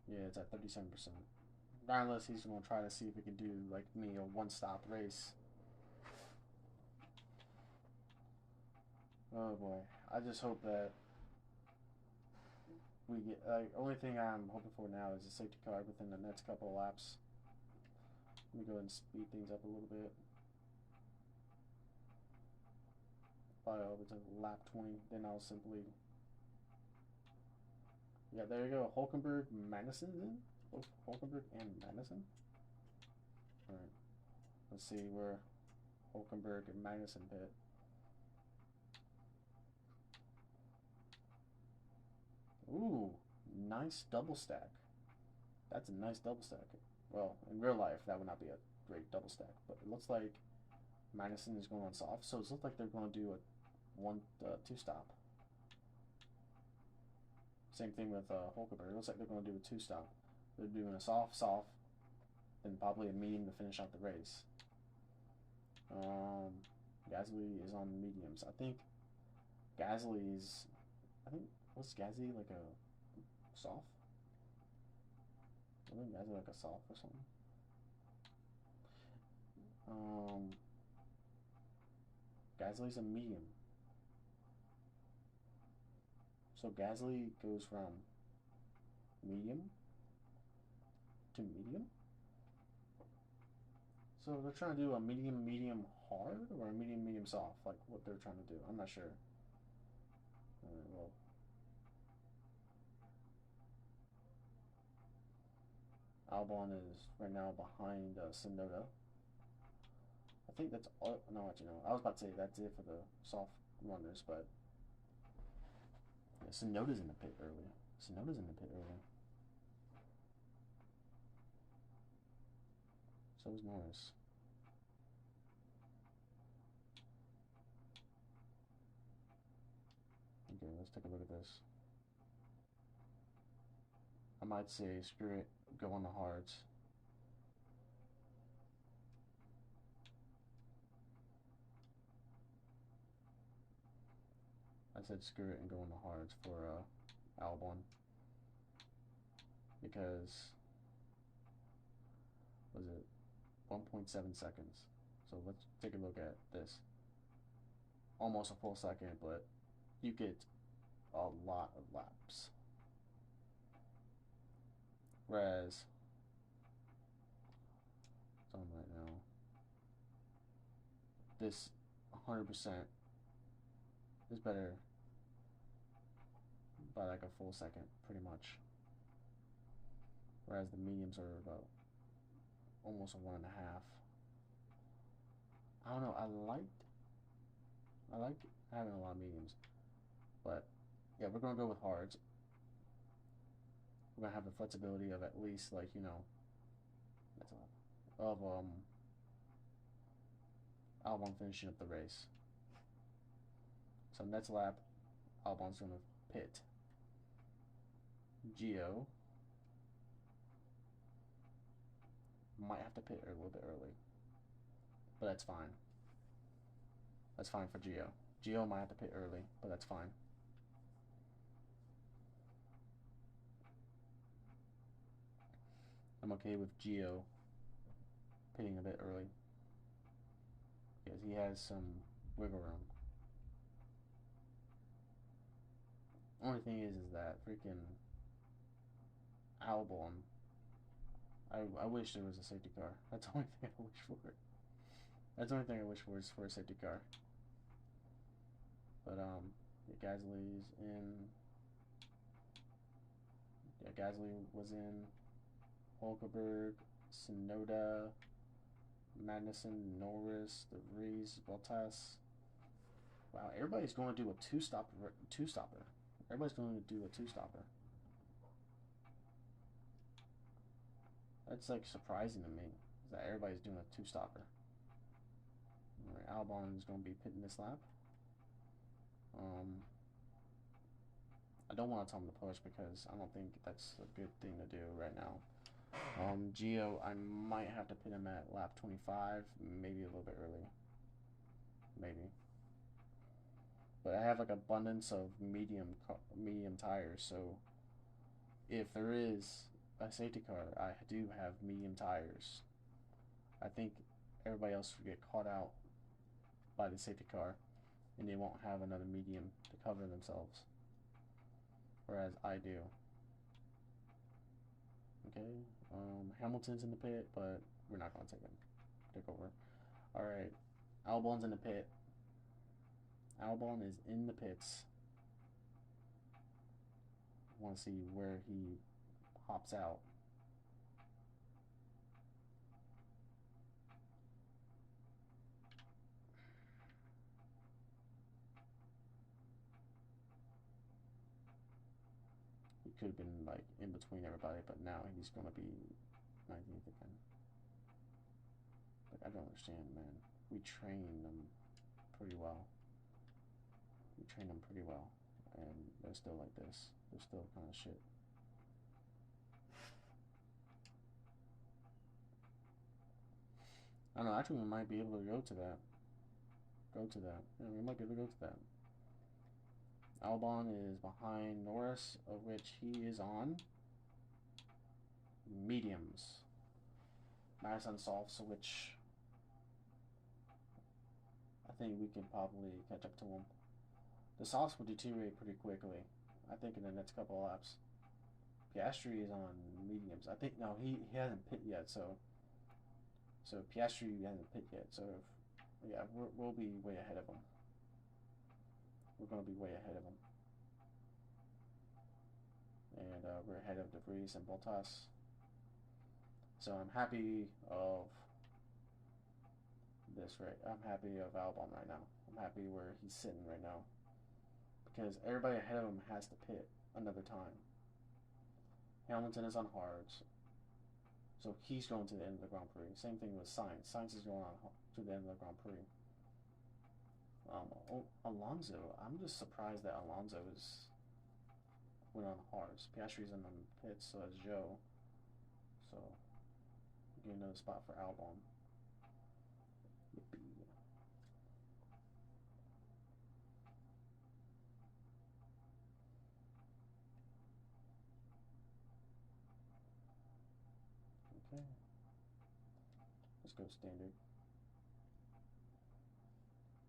Yeah, it's at 37%. Unless he's gonna try to see if he can do like me a one-stop race. Oh boy, I just hope that we get. Only thing I'm hoping for now is a safety car within the next couple of laps. Let me go ahead and speed things up a little bit. Probably over to lap 20. Then I'll simply. Yeah, there you go. Hulkenberg, Magnussen's in. Hulkenberg and Magnussen. All right. Let's see where Hulkenberg and Magnussen pit. Ooh, nice double stack. That's a nice double stack. Well, in real life, that would not be a great double stack, but it looks like Magnussen is going on soft, so it looks like they're going to do a two-stop. Same thing with Hulkenberg. It looks like they're going to do a two-stop. They're doing a soft, then probably a medium to finish out the race. Gasly is on mediums. I think Gasly's. What's Gasly, like a soft? I think Gasly like a soft or something. Gasly's a medium. So Gasly goes from medium to medium. So they're trying to do a medium hard or a medium soft, like what they're trying to do. I'm not sure. Well, Albon is right now behind Tsunoda. I think that's all. No, actually, no. I was about to say that's it for the soft runners, but yeah, Tsunoda's in the pit early. So is Norris. Okay, let's take a look at this. I might say, screw it, go on the hards. I said screw it and go on the hards for Albon. because was it 1.7 seconds? So let's take a look at this. Almost a full second, but you get a lot of laps. Whereas right now, this 100% is better by like a full second, pretty much. Whereas the mediums are about almost a 1.5. I don't know. I like having a lot of mediums, but yeah, we're gonna go with hards. We're gonna have the flexibility of at least, like, you know, of Albon finishing up the race. So next lap, Albon's gonna pit. Gio might have to pit a little bit early, but that's fine. That's fine for Gio. Gio might have to pit early, but that's fine. I'm okay with Gio pitting a bit early because he has some wiggle room. Only thing is that freaking Albon, I wish there was a safety car. That's the only thing I wish for. That's the only thing I wish for is for a safety car. But yeah, Gasly's in. Yeah, Gasly was in. Hulkenberg, Tsunoda, Magnussen, Norris, De Vries, Bottas. Wow, everybody's going to do a two-stopper. Everybody's going to do a two-stopper. That's like surprising to me, is that everybody's doing a two-stopper. Alright, Albon is going to be pitting this lap. I don't want to tell him to push because I don't think that's a good thing to do right now. Gio, I might have to pit him at lap 25, maybe a little bit early. Maybe. But I have like abundance of medium tires, so if there is a safety car, I do have medium tires. I think everybody else will get caught out by the safety car, and they won't have another medium to cover themselves. Whereas I do. Okay, Hamilton's in the pit, but we're not gonna take over. All right, Albon's in the pit. Albon is in the pits. I want to see where he hops out. He could have been like in between everybody, but now he's gonna be 19th again. Like, I don't understand, man. We train them pretty well. And they're still like this. They're still kind of shit. I don't know. Actually, we might be able to go to that. Yeah, we might be able to go to that. Albon is behind Norris, of which he is on mediums. Madison softs, which I think we can probably catch up to him. The softs will deteriorate pretty quickly, I think, in the next couple of laps. Piastri is on mediums. I think, no, he hasn't pit yet, so Piastri hasn't pit yet, so yeah, we'll be way ahead of him. We're going to be way ahead of him. And we're ahead of De Vries and Bottas. So I'm happy of this, right? I'm happy of Albon right now. I'm happy where he's sitting right now. Because everybody ahead of him has to pit another time. Hamilton is on hards. So he's going to the end of the Grand Prix. Same thing with Sainz. Sainz is going on to the end of the Grand Prix. Alonso, I'm just surprised that Alonso went on hards. Piastri's in the pits, so is Joe. So, get another spot for Albon. Yippee. just go standard.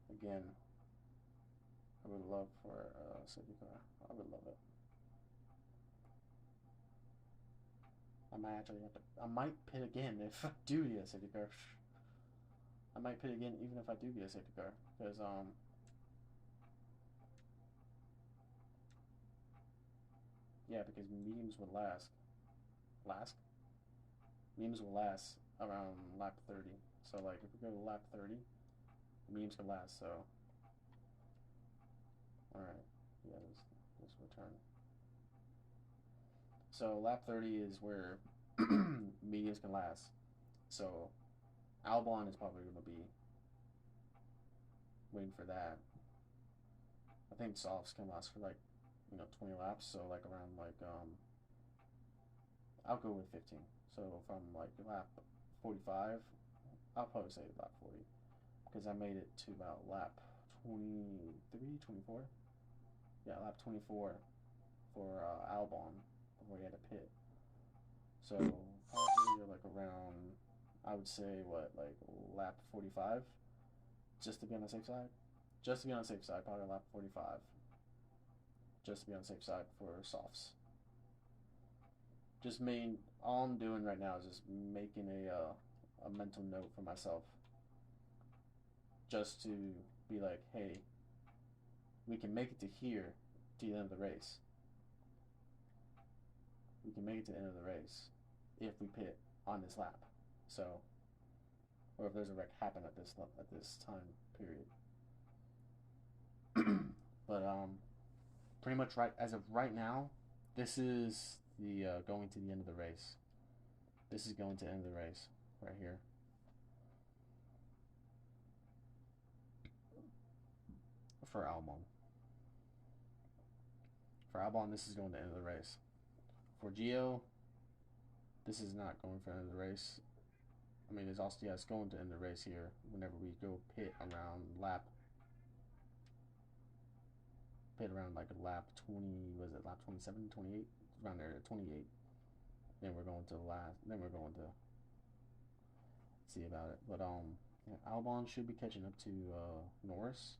Again, I would love for a safety car. I would love it. I might actually have to. I might pit again if I do get a safety car. I might pit again even if I do get a safety car, because yeah, because mediums would last. Mediums will last around lap 30. So like if we go to lap 30, mediums can last. So all right, yeah, this return. So lap 30 is where mediums can last. So Albon is probably going to be waiting for that. I think softs can last for like 20 laps. So like around like I'll go with 15. So from like lap 45, I'll probably say lap 40 because I made it to about lap 23, 24. Yeah, lap 24 for Albon before he had to pit. So probably like around, I would say what, like lap 45, just to be on the safe side. Just to be on the safe side, probably lap 45. Just to be on the safe side for softs. All I'm doing right now is just making a mental note for myself. Just to be like, hey, we can make it to here, to the end of the race. We can make it to the end of the race if we pit on this lap. So, or if there's a wreck happen at this time period. But pretty much right as of right now, this is the going to the end of the race. This is going to the end of the race right here. For Albon. For Albon, this is going to the end of the race. For Gio, this is not going for the end of the race. I mean, it's also, yeah, it's going to end the race here whenever we go pit around lap lap 20, was it lap 27, 28? Around there, 28. Then we're going to see about it. But yeah, Albon should be catching up to Norris.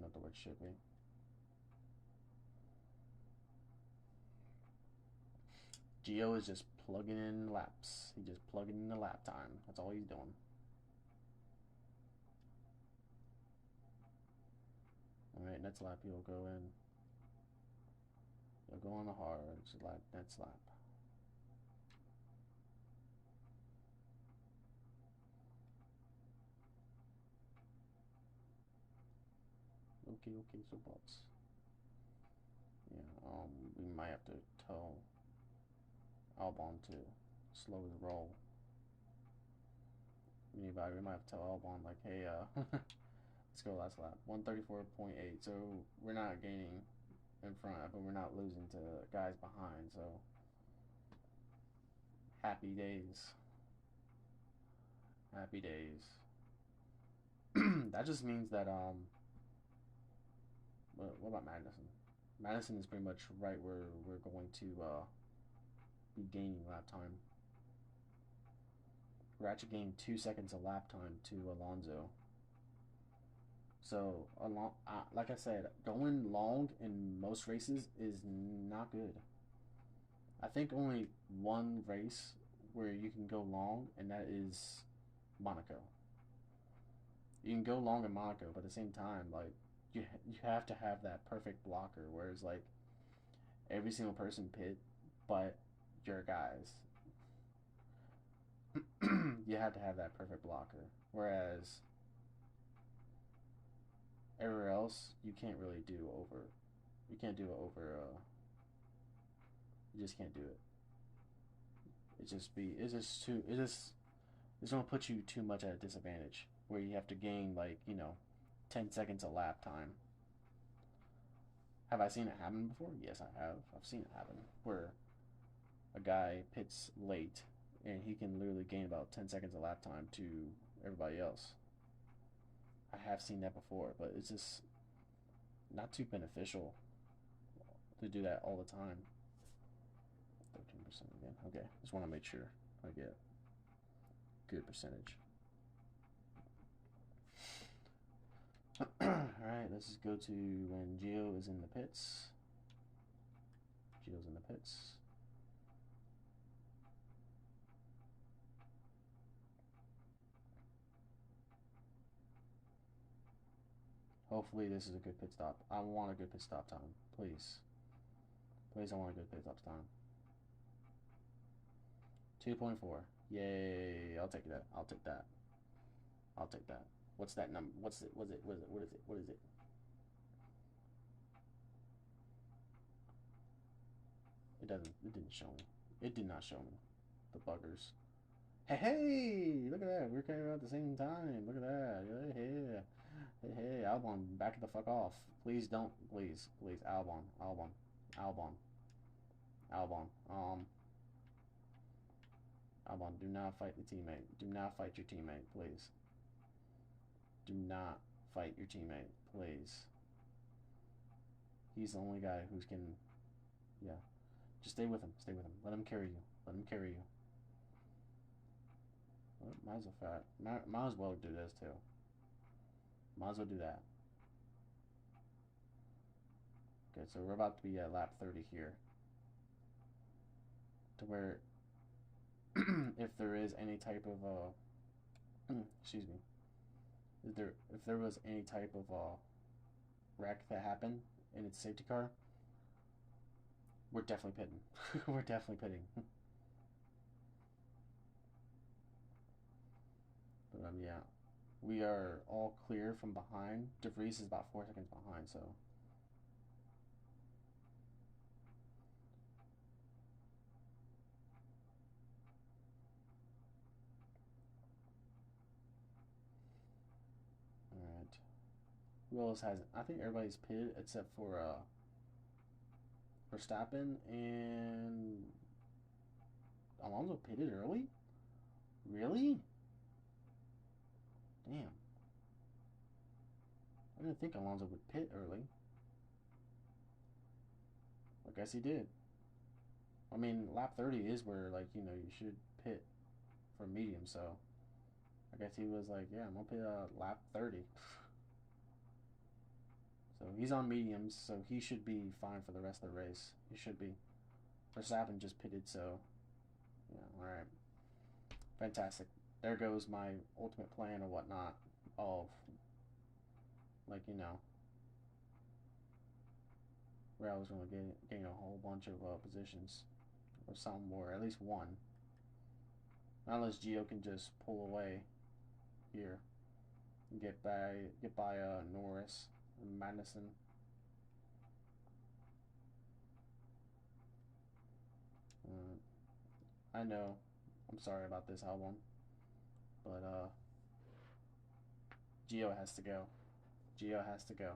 Not the word should be. Gio is just plugging in laps. He's just plugging in the lap time. That's all he's doing. Alright, next lap he'll go in. He'll go on the hard lap, next lap. Okay, so box. Yeah, we might have to tell Albon to slow his roll. We might have to tell Albon like, hey, let's go last lap. 134.8. So we're not gaining in front, but we're not losing to guys behind. So happy days. Happy days. That just means that what about Magnussen? Madison is pretty much right where we're going to be gaining lap time. We're actually gaining 2 seconds of lap time to Alonso. So, like I said, going long in most races is not good. I think only one race where you can go long, and that is Monaco. You can go long in Monaco, but at the same time, like, you have to have that perfect blocker, whereas, like, every single person pit, but your guys. You have to have that perfect blocker, whereas everywhere else, you can't really do over. You can't do it over. You just can't do it. It's gonna put you too much at a disadvantage, where you have to gain 10 seconds of lap time. Have I seen it happen before? Yes, I have. I've seen it happen where a guy pits late and he can literally gain about 10 seconds of lap time to everybody else. I have seen that before, but it's just not too beneficial to do that all the time. 13% again. Okay, just want to make sure I get good percentage. Alright, let's just go to when Geo is in the pits. Geo's in the pits. Hopefully this is a good pit stop. I want a good pit stop time. Please. Please, I want a good pit stop time. 2.4. Yay. I'll take that. I'll take that. I'll take that. What's that number? What's it? What is it? What is it? What is it? What is it? It doesn't. It didn't show me. It did not show me. The buggers. Hey, hey! Look at that. We're coming out at the same time. Look at that. Hey, hey, hey, Albon, back the fuck off. Please don't. Please, please, Albon, Albon, Albon, Albon. Albon, do not fight the teammate. Do not fight your teammate, please. Do not fight your teammate, please. He's the only guy who can. Yeah. Just stay with him. Stay with him. Let him carry you. Let him carry you. Well, might as well do this too. Might as well do that. Okay, so we're about to be at lap 30 here. To where, if there is any type of excuse me, if there was any type of wreck that happened in its safety car, we're definitely pitting. We're definitely pitting. But yeah, we are all clear from behind. De Vries is about 4 seconds behind, so. Alright. Who else hasn't? I think everybody's pitted except for Verstappen and Alonso pitted early? Really? Damn. I didn't think Alonso would pit early. I guess he did. I mean, lap 30 is where, like, you know, you should pit for medium, so I guess he was like, yeah, I'm gonna pit lap 30. So he's on mediums, so he should be fine for the rest of the race. He should be. Verstappen just pitted, so yeah, alright. Fantastic. There goes my ultimate plan or whatnot of, like, you know, where I was going to gain a whole bunch of positions, or some more, at least one. Unless Gio can just pull away here and get by Norris and Madison. I know, I'm sorry about this, Albon, but Gio has to go. Gio has to go.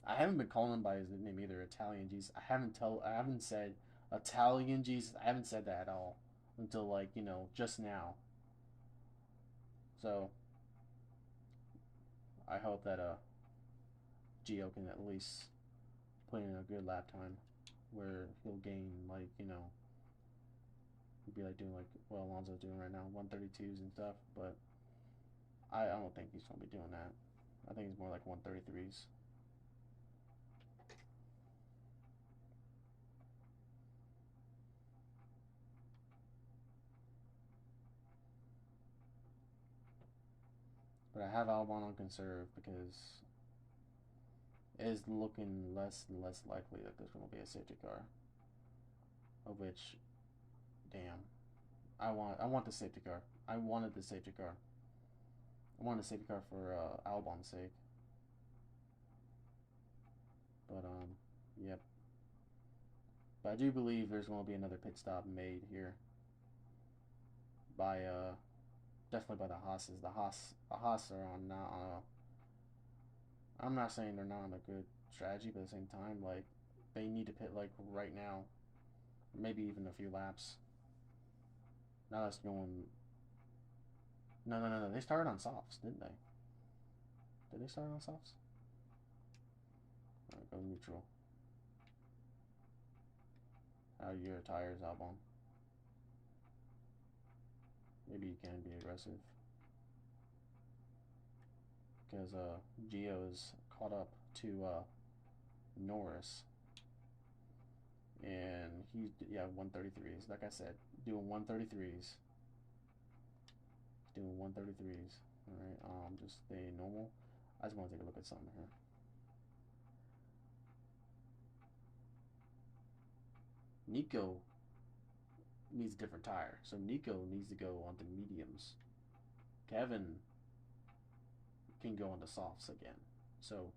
I haven't been calling him by his nickname either, Italian Jesus. I haven't said Italian Jesus. I haven't said that at all until, like, you know, just now. So I hope that Gio can at least put in a good lap time where he'll gain, like, you know, he'd be like doing like what Alonso's doing right now, 132s and stuff, but I don't think he's gonna be doing that. I think he's more like 133s. But I have Albon on conserve because it is looking less and less likely that there's going to be a safety car. Of which, damn, I want the safety car. I wanted the safety car. I wanted the safety car for Albon's sake. But yep. But I do believe there's going to be another pit stop made here by definitely by the Haas's. The Haas are on now. I'm not saying they're not on a good strategy, but at the same time, like, they need to pit like right now, maybe even a few laps. Now that's going. No. They started on softs, didn't they? Did they start on softs? Alright, go neutral. How your tires, Albon? Maybe you can be aggressive. Because Gio is caught up to Norris. And he's, yeah, 133s. Like I said, doing 133s. Doing 133s. Alright, just stay normal. I just want to take a look at something here. Nico needs a different tire. So Nico needs to go onto mediums. Kevin can go onto softs again. So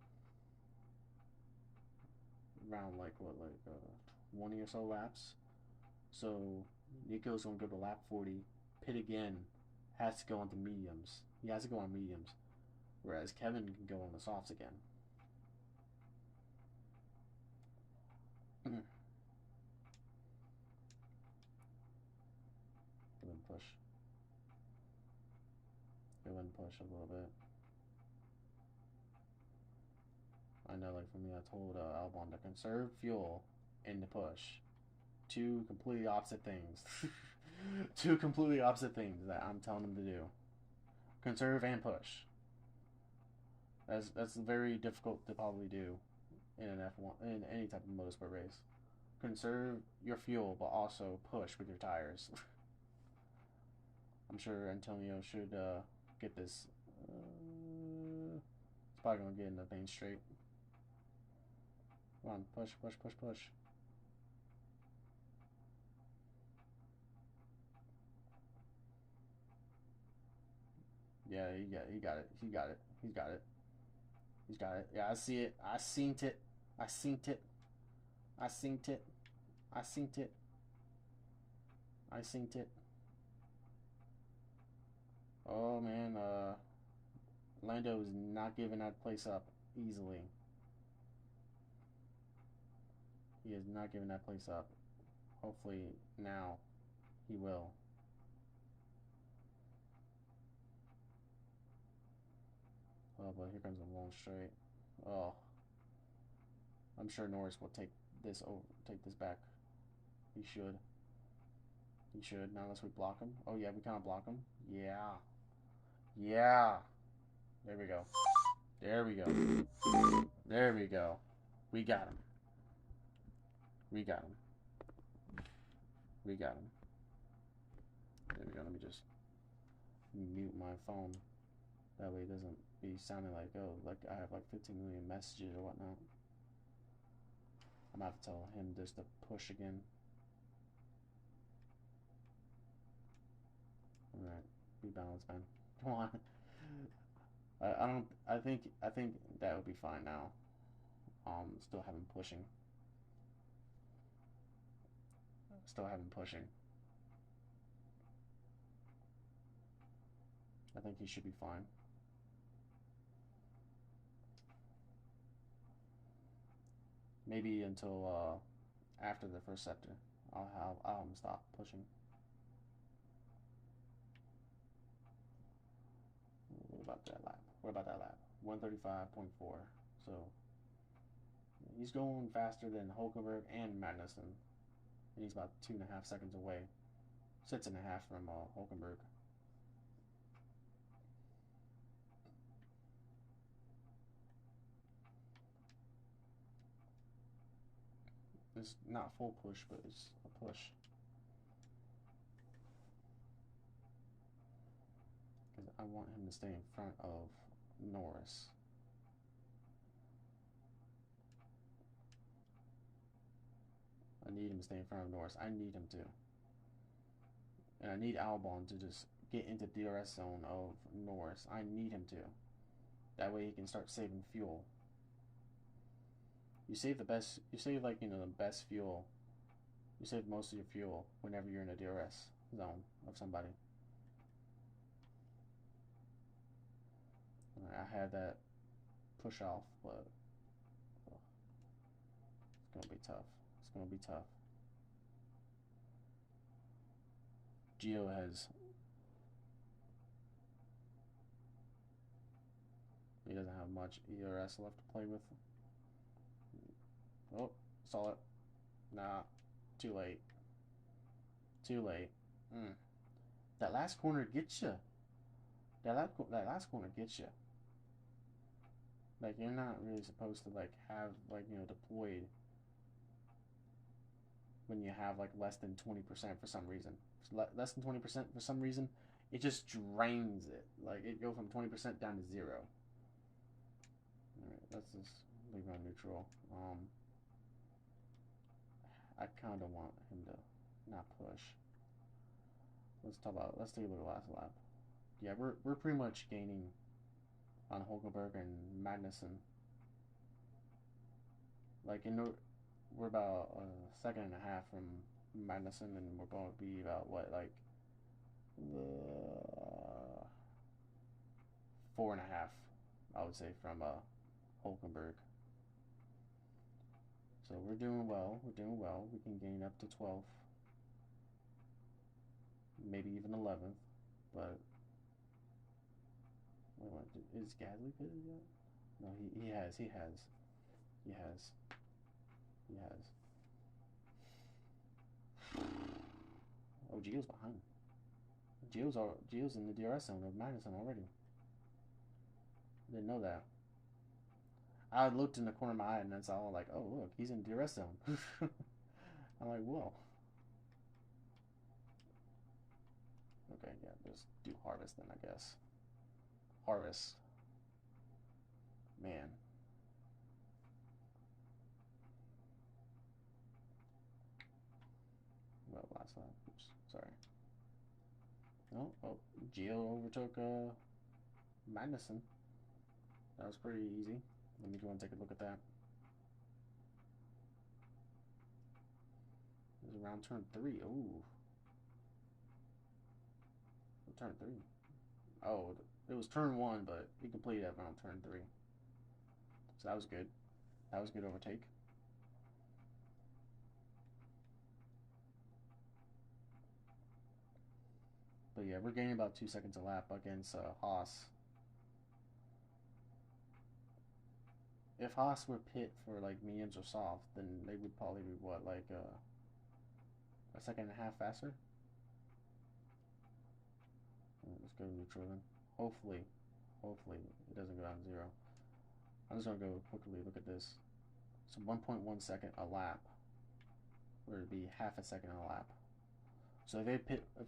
around like what, 20 or so laps. So Nico's gonna go to lap 40, pit again, has to go onto mediums. He has to go on mediums. Whereas Kevin can go on the softs again. Go and push. Go and push a little bit. I know, like for me, I told Albon to conserve fuel and to push. Two completely opposite things. Two completely opposite things that I'm telling him to do. Conserve and push. That's very difficult to probably do in an F1, in any type of motorsport race. Conserve your fuel, but also push with your tires. I'm sure Antonio should get this. It's probably gonna get in the thing straight. Come on, push, push, push, push. Yeah, he got it. He got it. He's got it. He's got it. Yeah, I see it. I seen it. I seen it. I seen it. I seen it. I seen it. Oh man, Lando is not giving that place up easily. He is not giving that place up. Hopefully now he will. Oh, but here comes a long straight. Oh, I'm sure Norris will take this back. He should. He should. Now unless we block him. Oh yeah, we kind of block him. Yeah. Yeah. There we go. There we go. There we go. We got him. We got him. We got him. There we go. Let me just mute my phone. That way it doesn't be sounding like, oh, like I have like 15 million messages or whatnot. I'm gonna have to tell him just to push again. Alright. Be balanced, man. Come on. I think that would be fine now. Still have him pushing. Still have him pushing. I think he should be fine. Maybe until after the first sector, I'll have him stop pushing. What about that lap? What about that lap? 135.4. So he's going faster than Hulkenberg and Magnussen. And he's about 2.5 seconds away. 6.5 from Hulkenberg. It's not full push, but it's a push. Because I want him to stay in front of Norris. I need him to stay in front of Norris. I need him to. And I need Albon to just get into DRS zone of Norris. I need him to. That way he can start saving fuel. You save the best, like, the best fuel. You save most of your fuel whenever you're in a DRS zone of somebody. I had that push off, but it's gonna be tough. It's gonna be tough. Gio he doesn't have much ERS left to play with. Oh, saw it. Nah. Too late. Too late. That last corner gets you. That last corner gets you. Like, you're not really supposed to, like, have, like, you know, deployed when you have, like, less than 20% for some reason. Less than 20% for some reason, it just drains it. Like, it goes from 20% down to 0. Alright, let's just leave it on neutral. I kind of want him to not push. Let's take a look at last lap. Yeah, we're pretty much gaining on Hulkenberg and Magnussen. Like, we're about a second and a half from Magnussen, and we're going to be about, what, like, 4.5, I would say, from Hulkenberg. So we're doing well. We're doing well. We can gain up to 12th, maybe even 11th. But wait, is Gasly pitted yet? No, he has. Oh, Gio's behind. Gio's in the DRS zone of Magnussen already. Didn't know that. I looked in the corner of my eye and I saw, like, oh, look, he's in DRS zone. I'm like, whoa. Okay, yeah, just do harvest then, I guess. Harvest. Man. Well, last lap. Oops, sorry. Oh, Gio overtook Magnussen. That was pretty easy. Let me go and take a look at that. It was around turn 3. Ooh. Turn 3. Oh, it was turn 1, but he completed it around turn 3. So that was good. That was a good overtake. But yeah, we're gaining about 2 seconds a lap against Haas. If Haas were pit for like mediums or soft, then they would probably be what, like a second and a half faster? Let's go neutral then. Hopefully it doesn't go down to 0. I'm just gonna go quickly look at this. So 1.1 second a lap, or it'd be half a second a lap. So if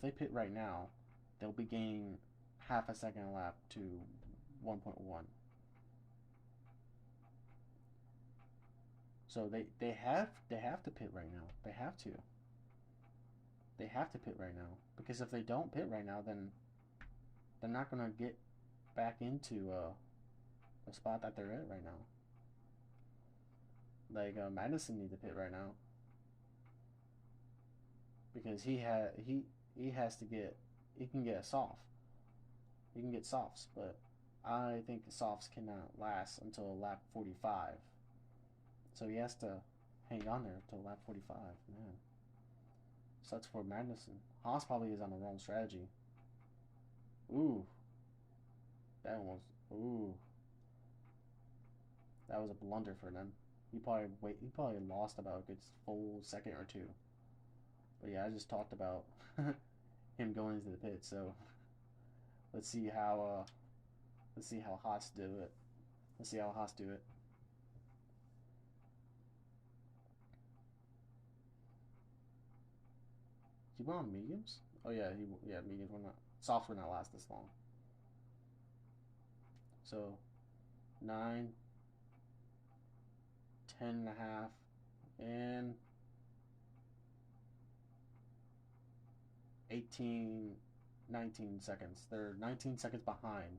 they pit right now, they'll be gaining half a second a lap to 1.1. So they have to pit right now. They have to. They have to pit right now, because if they don't pit right now, then they're not gonna get back into the spot that they're at right now. Like Madison need to pit right now, because he has to get, he can get a soft. He can get softs, but I think the softs cannot last until lap 45. So he has to hang on there until lap 45. Man, sucks for Magnussen. Haas probably is on the wrong strategy. Ooh, that was that was a blunder for them. He probably lost about a good full second or 2. But yeah, I just talked about him going into the pit, so let's see how Haas do it. Let's see how Haas do it. He went on mediums? Oh yeah, mediums were not, softs were not last this long. So 9, 10 and a half, and 18, 19 seconds. They're 19 seconds behind.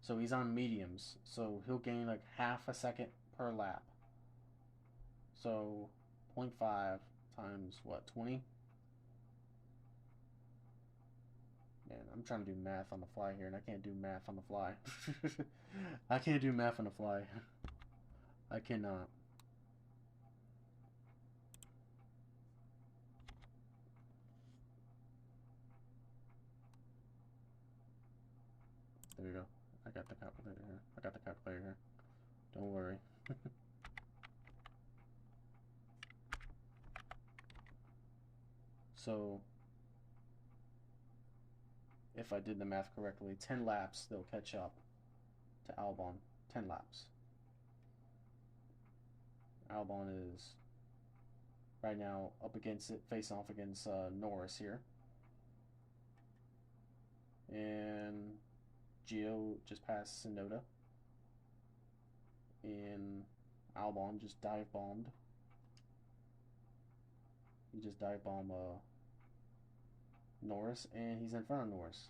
So he's on mediums. So he'll gain like half a second per lap. So 0.5 times what, 20? Man, I'm trying to do math on the fly here, and I can't do math on the fly. I can't do math on the fly. I cannot. There you go. I got the calculator here. Don't worry. So if I did the math correctly, 10 laps they'll catch up to Albon. 10 laps. Albon is right now up against it, face off against Norris here. And Gio just passed Tsunoda. And Albon just dive bombed. He just dive bombed Norris, and he's in front of Norris.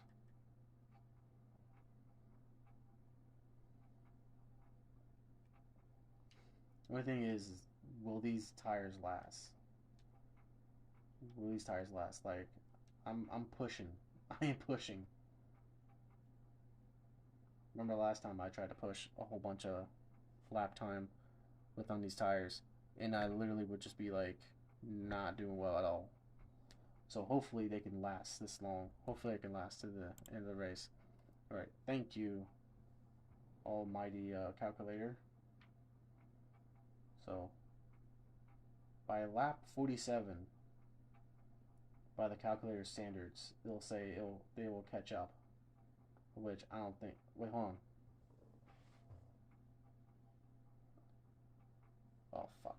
The only thing is, will these tires last? Will these tires last? Like, I'm pushing. I am pushing. Remember last time I tried to push a whole bunch of lap time on these tires, and I literally would just be like not doing well at all. So hopefully they can last this long. Hopefully they can last to the end of the race. All right, thank you, almighty calculator. So by lap 47, by the calculator standards, it'll say they will catch up, which I don't think. Wait, hold on. Oh fuck.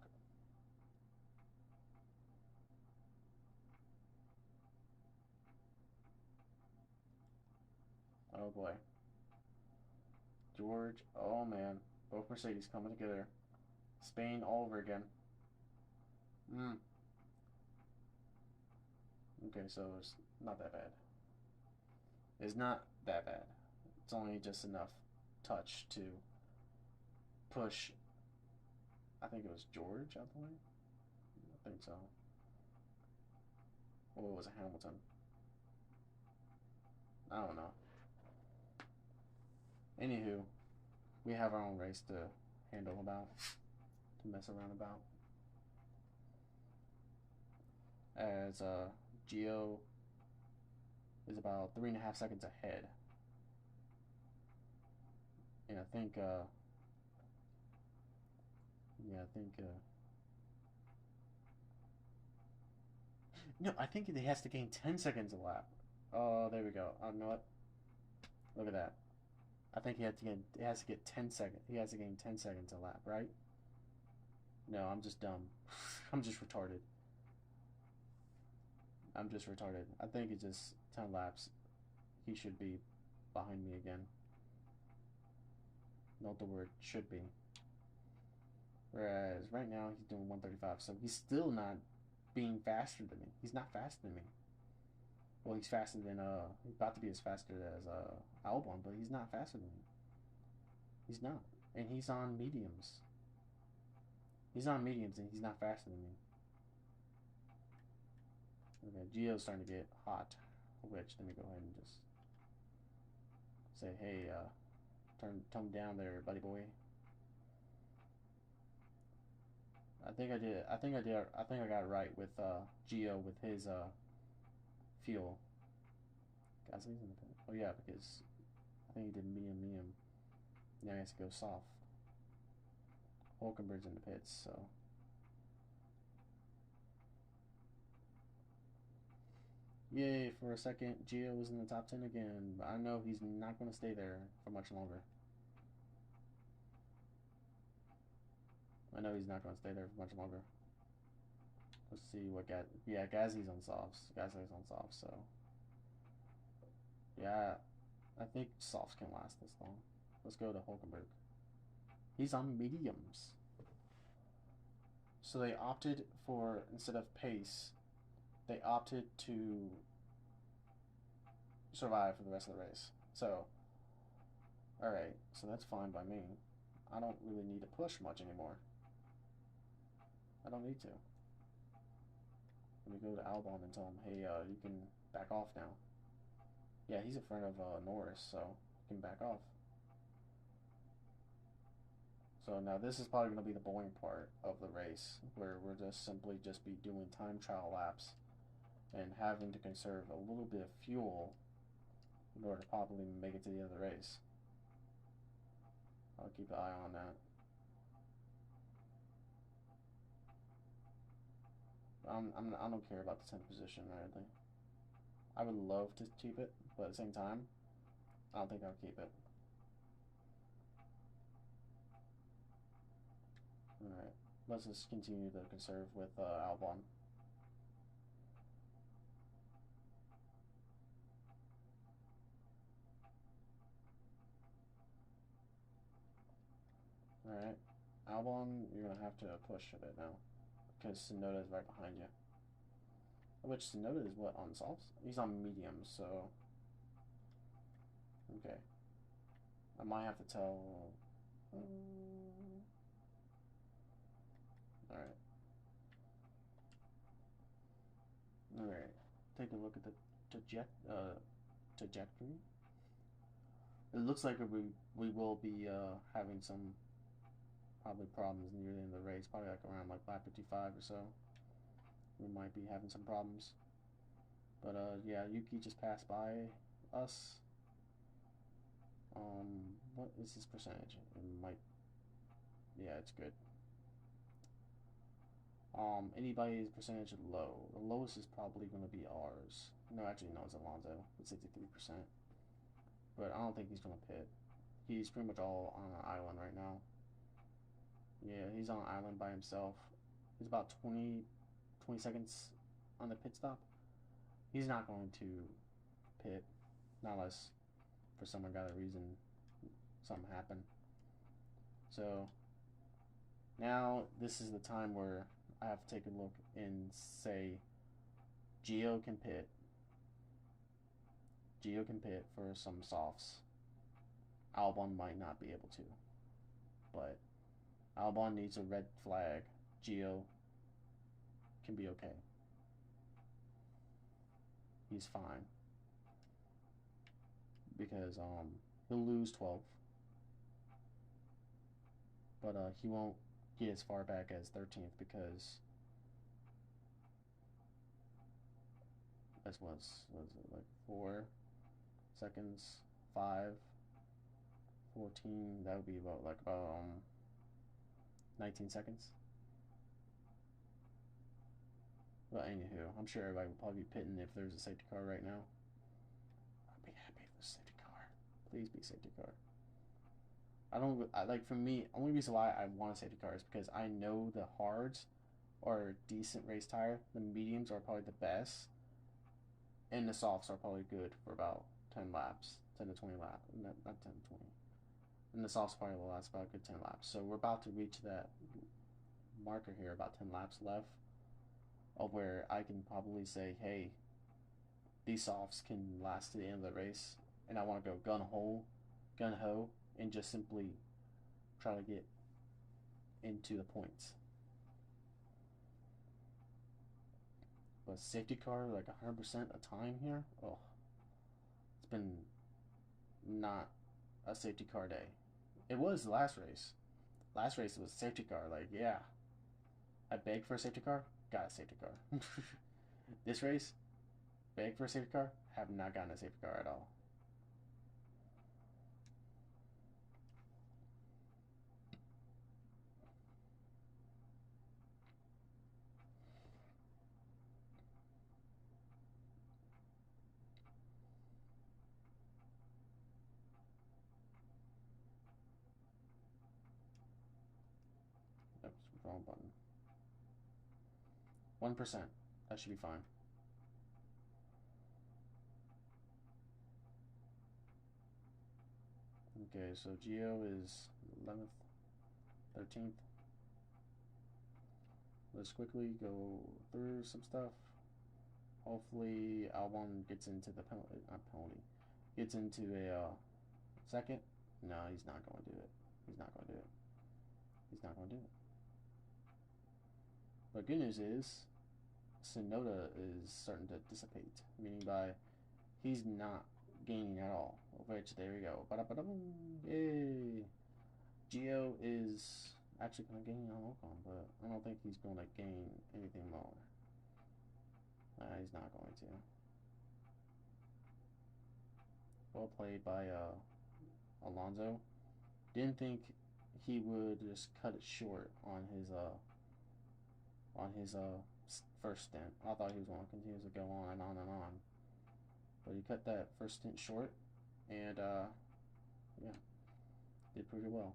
Oh boy. George. Oh man. Both Mercedes coming together. Spain all over again. Okay, so it's not that bad. It's not that bad. It's only just enough touch to push. I think it was George out the way. I think so. Or was it Hamilton? I don't know. Anywho, we have our own race to handle about, to mess around about. As Gio is about 3.5 seconds ahead. And I think, no, I think he has to gain 10 seconds a lap. Oh, there we go. You know what? Look at that. I think he has to get 10 seconds. He has to gain 10 seconds a lap, right? No, I'm just dumb. I'm just retarded. I think it's just 10 laps. He should be behind me again. Note the word should be. Whereas right now he's doing 135, so he's still not being faster than me. He's not faster than me. Well, he's faster than he's about to be as faster as Albon, but he's not faster than me. He's not, and he's on mediums. He's on mediums, and he's not faster than me. Okay, Gio's starting to get hot. Which let me go ahead and just say, hey, tone down there, buddy boy. I think I got it right with Gio with his fuel. Gasly's in the pit. Oh yeah, because I think he did medium. Now he has to go soft. Hulkenberg's in the pits, so. Yay, for a second, Gio was in the top 10 again, but I know he's not going to stay there for much longer. Let's see what Gasly's on softs, so. Yeah, I think softs can last this long. Let's go to Hulkenberg. He's on mediums. So they opted for, instead of pace, they opted to survive for the rest of the race. So, alright, so that's fine by me. I don't really need to push much anymore. I don't need to. Let me go to Albon and tell him, hey, you can back off now. Yeah, he's in front of Norris, so he can back off. So now this is probably going to be the boring part of the race, where we're just simply be doing time trial laps and having to conserve a little bit of fuel in order to probably make it to the end of the race. I'll keep an eye on that. I don't care about the 10th position or anything. I would love to keep it, but at the same time, I don't think I'll keep it. Alright, let's just continue to conserve with Albon. Alright, Albon, you're gonna have to push a bit now, because Tsunoda is right behind you. Which Tsunoda is what, on softs? He's on mediums, so... Okay. I might have to tell... Alright. Alright. Take a look at the trajectory. It looks like we will be having some probably problems near the end of the race, probably like around like lap 55 or so. We might be having some problems. But yeah, Yuki just passed by us. What is his percentage? It might, yeah, it's good. Anybody's percentage low. The lowest is probably going to be ours. No, actually, no, it's Alonso. It's 63%. But I don't think he's going to pit. He's pretty much all on an island right now. Yeah, he's on an island by himself. He's about 20 seconds on the pit stop. He's not going to pit, not unless for some ungodly reason something happened. So now this is the time where I have to take a look and say Gio can pit. Gio can pit for some softs. Albon might not be able to, but Albon needs a red flag. Gio can be okay. He's fine because he'll lose 12, but he won't get as far back as 13th because that's was it like 4 seconds, 5, 14. That would be about 19 seconds. But anywho, I'm sure everybody will probably be pitting if there's a safety car right now. I'd be happy if there's a safety car. Please be a safety car. For me, only reason why I want a safety car is because I know the hards are a decent race tire. The mediums are probably the best. And the softs are probably good for about 10 laps. 10 to 20 laps. Not 10 to 20. And the softs probably will last about a good 10 laps. So we're about to reach that marker here, about 10 laps left, of where I can probably say, hey, these softs can last to the end of the race, and I want to go gun ho, and just simply try to get into the points. But safety car, like 100% a time here, oh, it's been not a safety car day. It was the last race. Last race it was a safety car, like, yeah. I begged for a safety car, got a safety car. This race, begged for a safety car, have not gotten a safety car at all. Oops, wrong button. 1%. That should be fine. Okay, so Gio is 11th, 13th. Let's quickly go through some stuff. Hopefully Albon gets into the penalty. Gets into a second. No, he's not going to do it. He's not going to do it. He's not going to do it. But good news is, Tsunoda is starting to dissipate, meaning by he's not gaining at all. Which, there we go. Yay! Gio is actually going to gain on Ocon, but I don't think he's going to gain anything more. He's not going to. Well played by Alonso. Didn't think he would just cut it short on his first stint. I thought he was going to continue to go on and on and on. But he cut that first stint short, and yeah, did pretty well.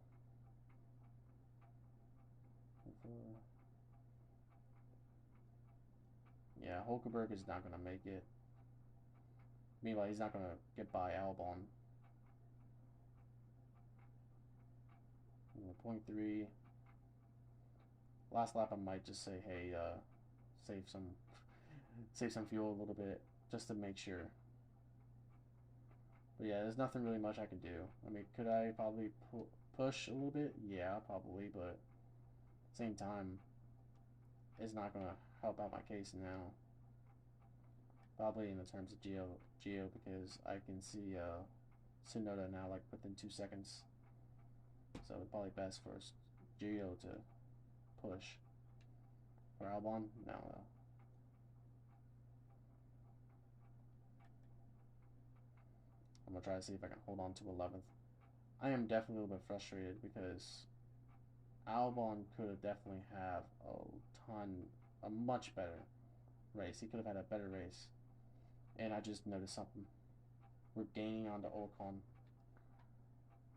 Yeah, Hulkenberg is not going to make it. Meanwhile, he's not going to get by Albon. 0.3. Last lap, I might just say, hey, save some fuel a little bit just to make sure. But yeah, there's nothing really much I can do. I mean, could I probably push a little bit? Yeah, probably, but at the same time, it's not going to help out my case now. Probably in the terms of Gio because I can see Tsunoda now like within 2 seconds. So it's probably best for Gio to push. For Albon? No. I'm going to try to see if I can hold on to 11th. I am definitely a little bit frustrated because Albon could have definitely have a much better race. He could have had a better race. And I just noticed something. We're gaining onto Ocon.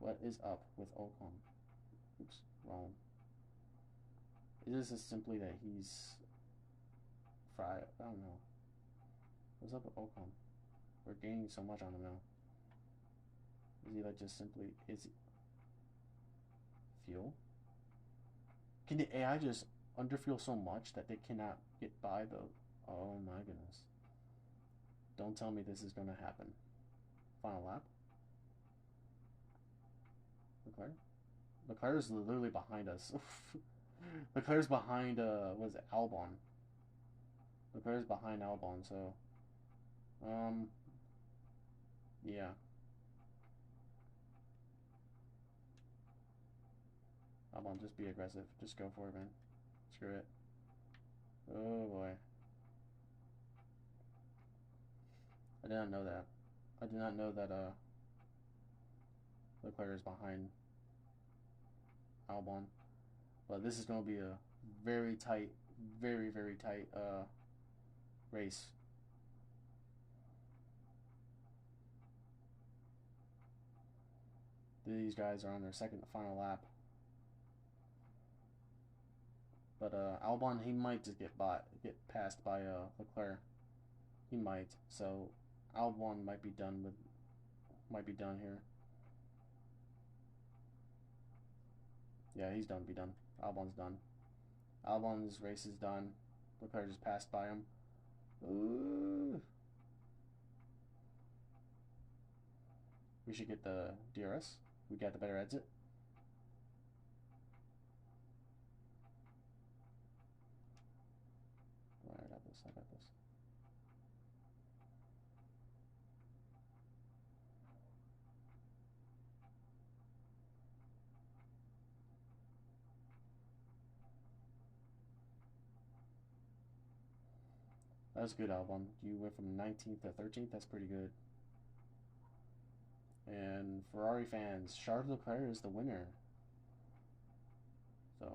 What is up with Ocon? Oops, wrong. Is this simply that he's fried? I don't know. What's up with Ocon? We're gaining so much on him now. Is he like just simply fuel? Can the AI just underfuel so much that they cannot get by the? Oh my goodness! Don't tell me this is gonna happen. Final lap. Leclerc. Leclerc is literally behind us. Leclerc's behind what is it, Albon. Leclerc's behind Albon, so yeah. Albon, just be aggressive. Just go for it, man. Screw it. Oh boy. I did not know that. I did not know that Leclerc is behind Albon. But this is going to be a very tight, very, very tight race. These guys are on their second to final lap. But Albon, he might just get passed by Leclerc. He might. So Albon might be done here. Yeah, he's done. Be done. Albon's done. Albon's race is done. Leclerc just passed by him. Ooh. We should get the DRS. We got the better exit. Alright, I got this. That's good, Albon. You went from 19th to 13th. That's pretty good. And Ferrari fans, Charles Leclerc is the winner. So,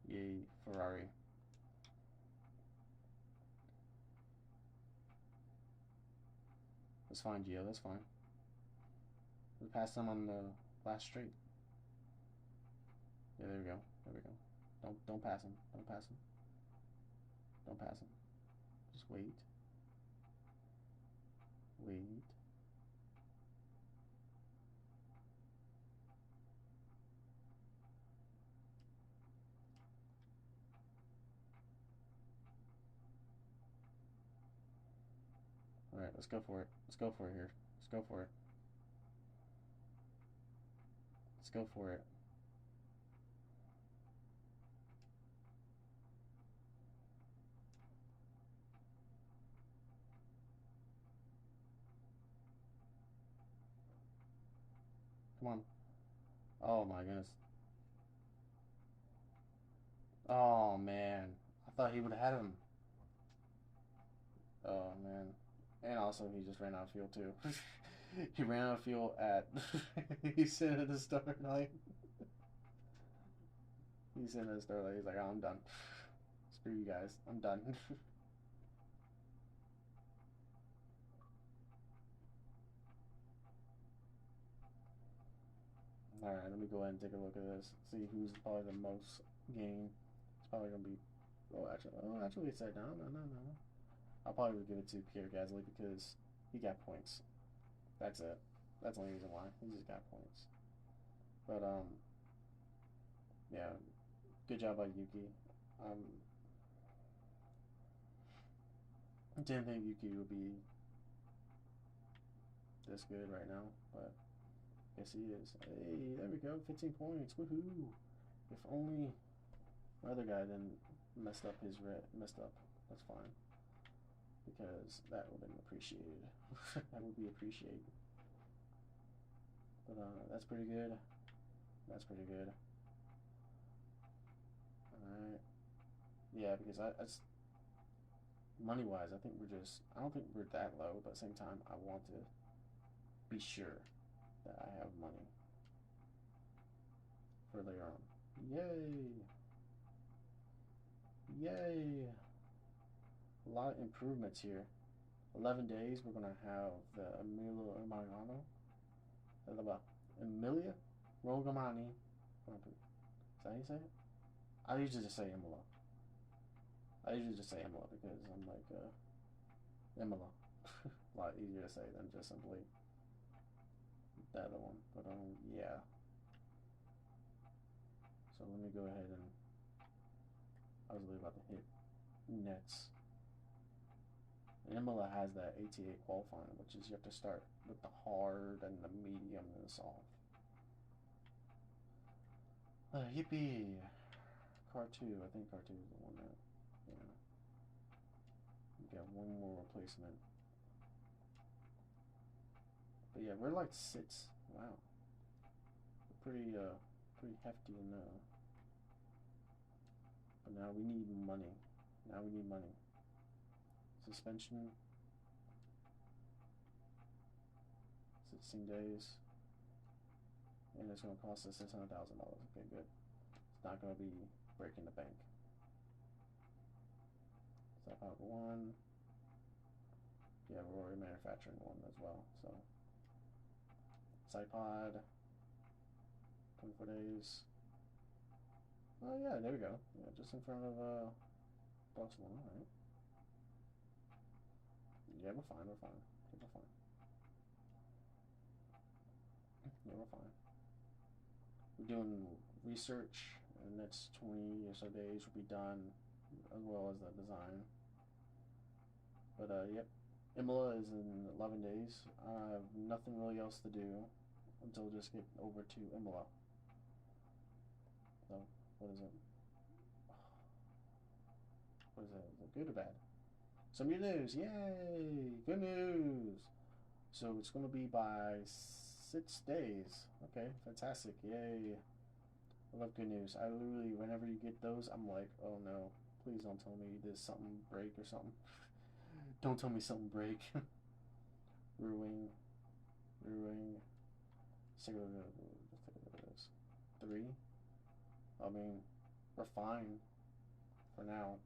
yay, Ferrari. That's fine, Gio. That's fine. We passed him on the last straight. Yeah, there we go. There we go. Don't pass him. Don't pass him. Don't pass him. Just wait. Wait. Alright, let's go for it. Let's go for it here. Let's go for it. Let's go for it. Come on. Oh my goodness. Oh man. I thought he would have had him. Oh man. And also he just ran out of fuel too. He ran out of fuel at he said at the start line. He said at the start line, he's like, oh, I'm done. Screw you guys. I'm done. Alright, let me go ahead and take a look at this. See who's probably the most gain. It's probably gonna be. Actually, it said no. I'll probably give it to Pierre Gasly because he got points. That's it. That's the only reason why. He just got points. But yeah, good job by Yuki. Didn't think Yuki would be this good right now, but yes he is. Hey, there we go, 15 points. Woohoo! If only my other guy didn't messed up. That's fine. Because that would have been appreciated. That would be appreciated. But that's pretty good. That's pretty good. Alright. Yeah, because I money wise, I don't think we're that low, but at the same time, I want to be sure that I have money for later on. Yay! Yay! A lot of improvements here. 11 days, we're gonna have the Emilia Romagna. Emilia Romagna. Is that how you say it? I usually just say Imola. Because I'm like, Imola. A lot easier to say than just simply the other one. But, yeah. So let me go ahead and, I was really about to hit nets. Imola has that ATA qualifying, which is you have to start with the hard and the medium and the soft. Yippee! Car 2, I think Car 2 is the one that, yeah. We got one more replacement. But yeah, we're like 6. Wow. We're pretty hefty in but now we need money. Suspension. 16 days. And it's going to cost us $600,000. Okay, good. It's not going to be breaking the bank. Step out 1. Yeah, we're already manufacturing one as well. So, Sidepod. 24 days. Oh yeah, there we go. Yeah, just in front of Barcelona, right? Yeah, we're fine. Yeah, we're fine. We're doing research, and the next 20 or so days will be done, as well as the design. But yep, Imola is in 11 days. I have nothing really else to do until just get over to Imola. So, what is it? Is it good or bad? Some good news! Yay! Good news! So it's going to be by 6 days. Okay, fantastic. Yay. I love good news. I literally, whenever you get those, I'm like, oh no, please don't tell me there's something break or something. Don't tell me something break. Ruining. Let's take a look at this. 3. I mean, we're fine for now.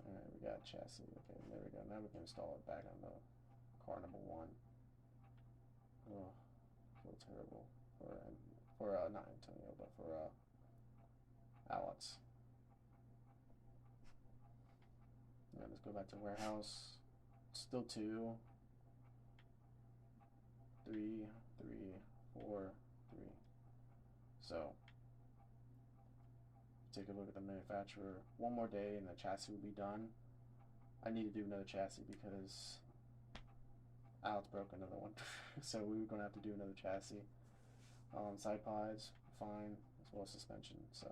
Alright, we got chassis. Okay, there we go. Now we can install it back on the car number 1. Oh, I feel terrible for not Antonio, but for Alex. Yeah, let's go back to warehouse. Still 2, 3, 4, 3. So take a look at the manufacturer. One more day and the chassis will be done. I need to do another chassis because Alex broke another one. So we were going to have to do another chassis. Side pods, fine, as well as suspension. So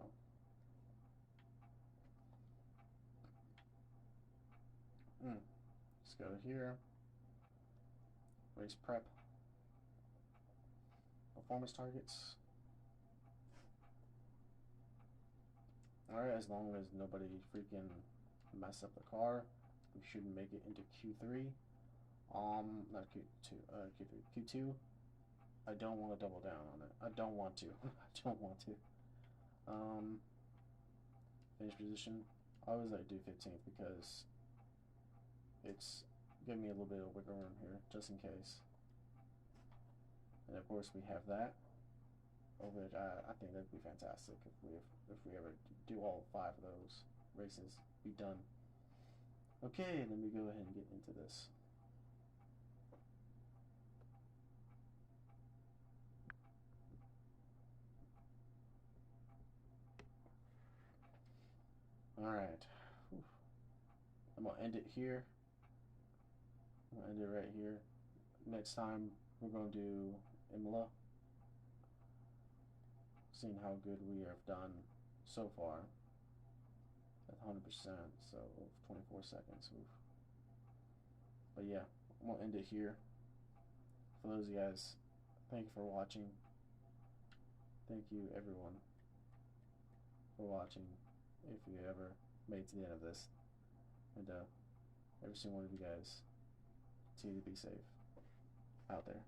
let's go to here. Race prep. Performance targets. Alright, as long as nobody freaking mess up the car, we should make it into Q3. Not Q2, Q2. I don't want to double down on it. I don't want to. Finish position. I always like to do 15th because it's giving me a little bit of wiggle room here, just in case. And of course we have that, which I think that'd be fantastic if we ever do all 5 of those races, be done. Okay, let me go ahead and get into this. Alright. I'm going to end it here. I'm going to end it right here. Next time, we're going to do Imola. Seeing how good we have done so far. At 100%, so 24 seconds. Oof. But yeah, I'm going to end it here. For those of you guys, thank you for watching. Thank you, everyone, for watching. If you ever made it to the end of this. And every single one of you guys, continue to be safe out there.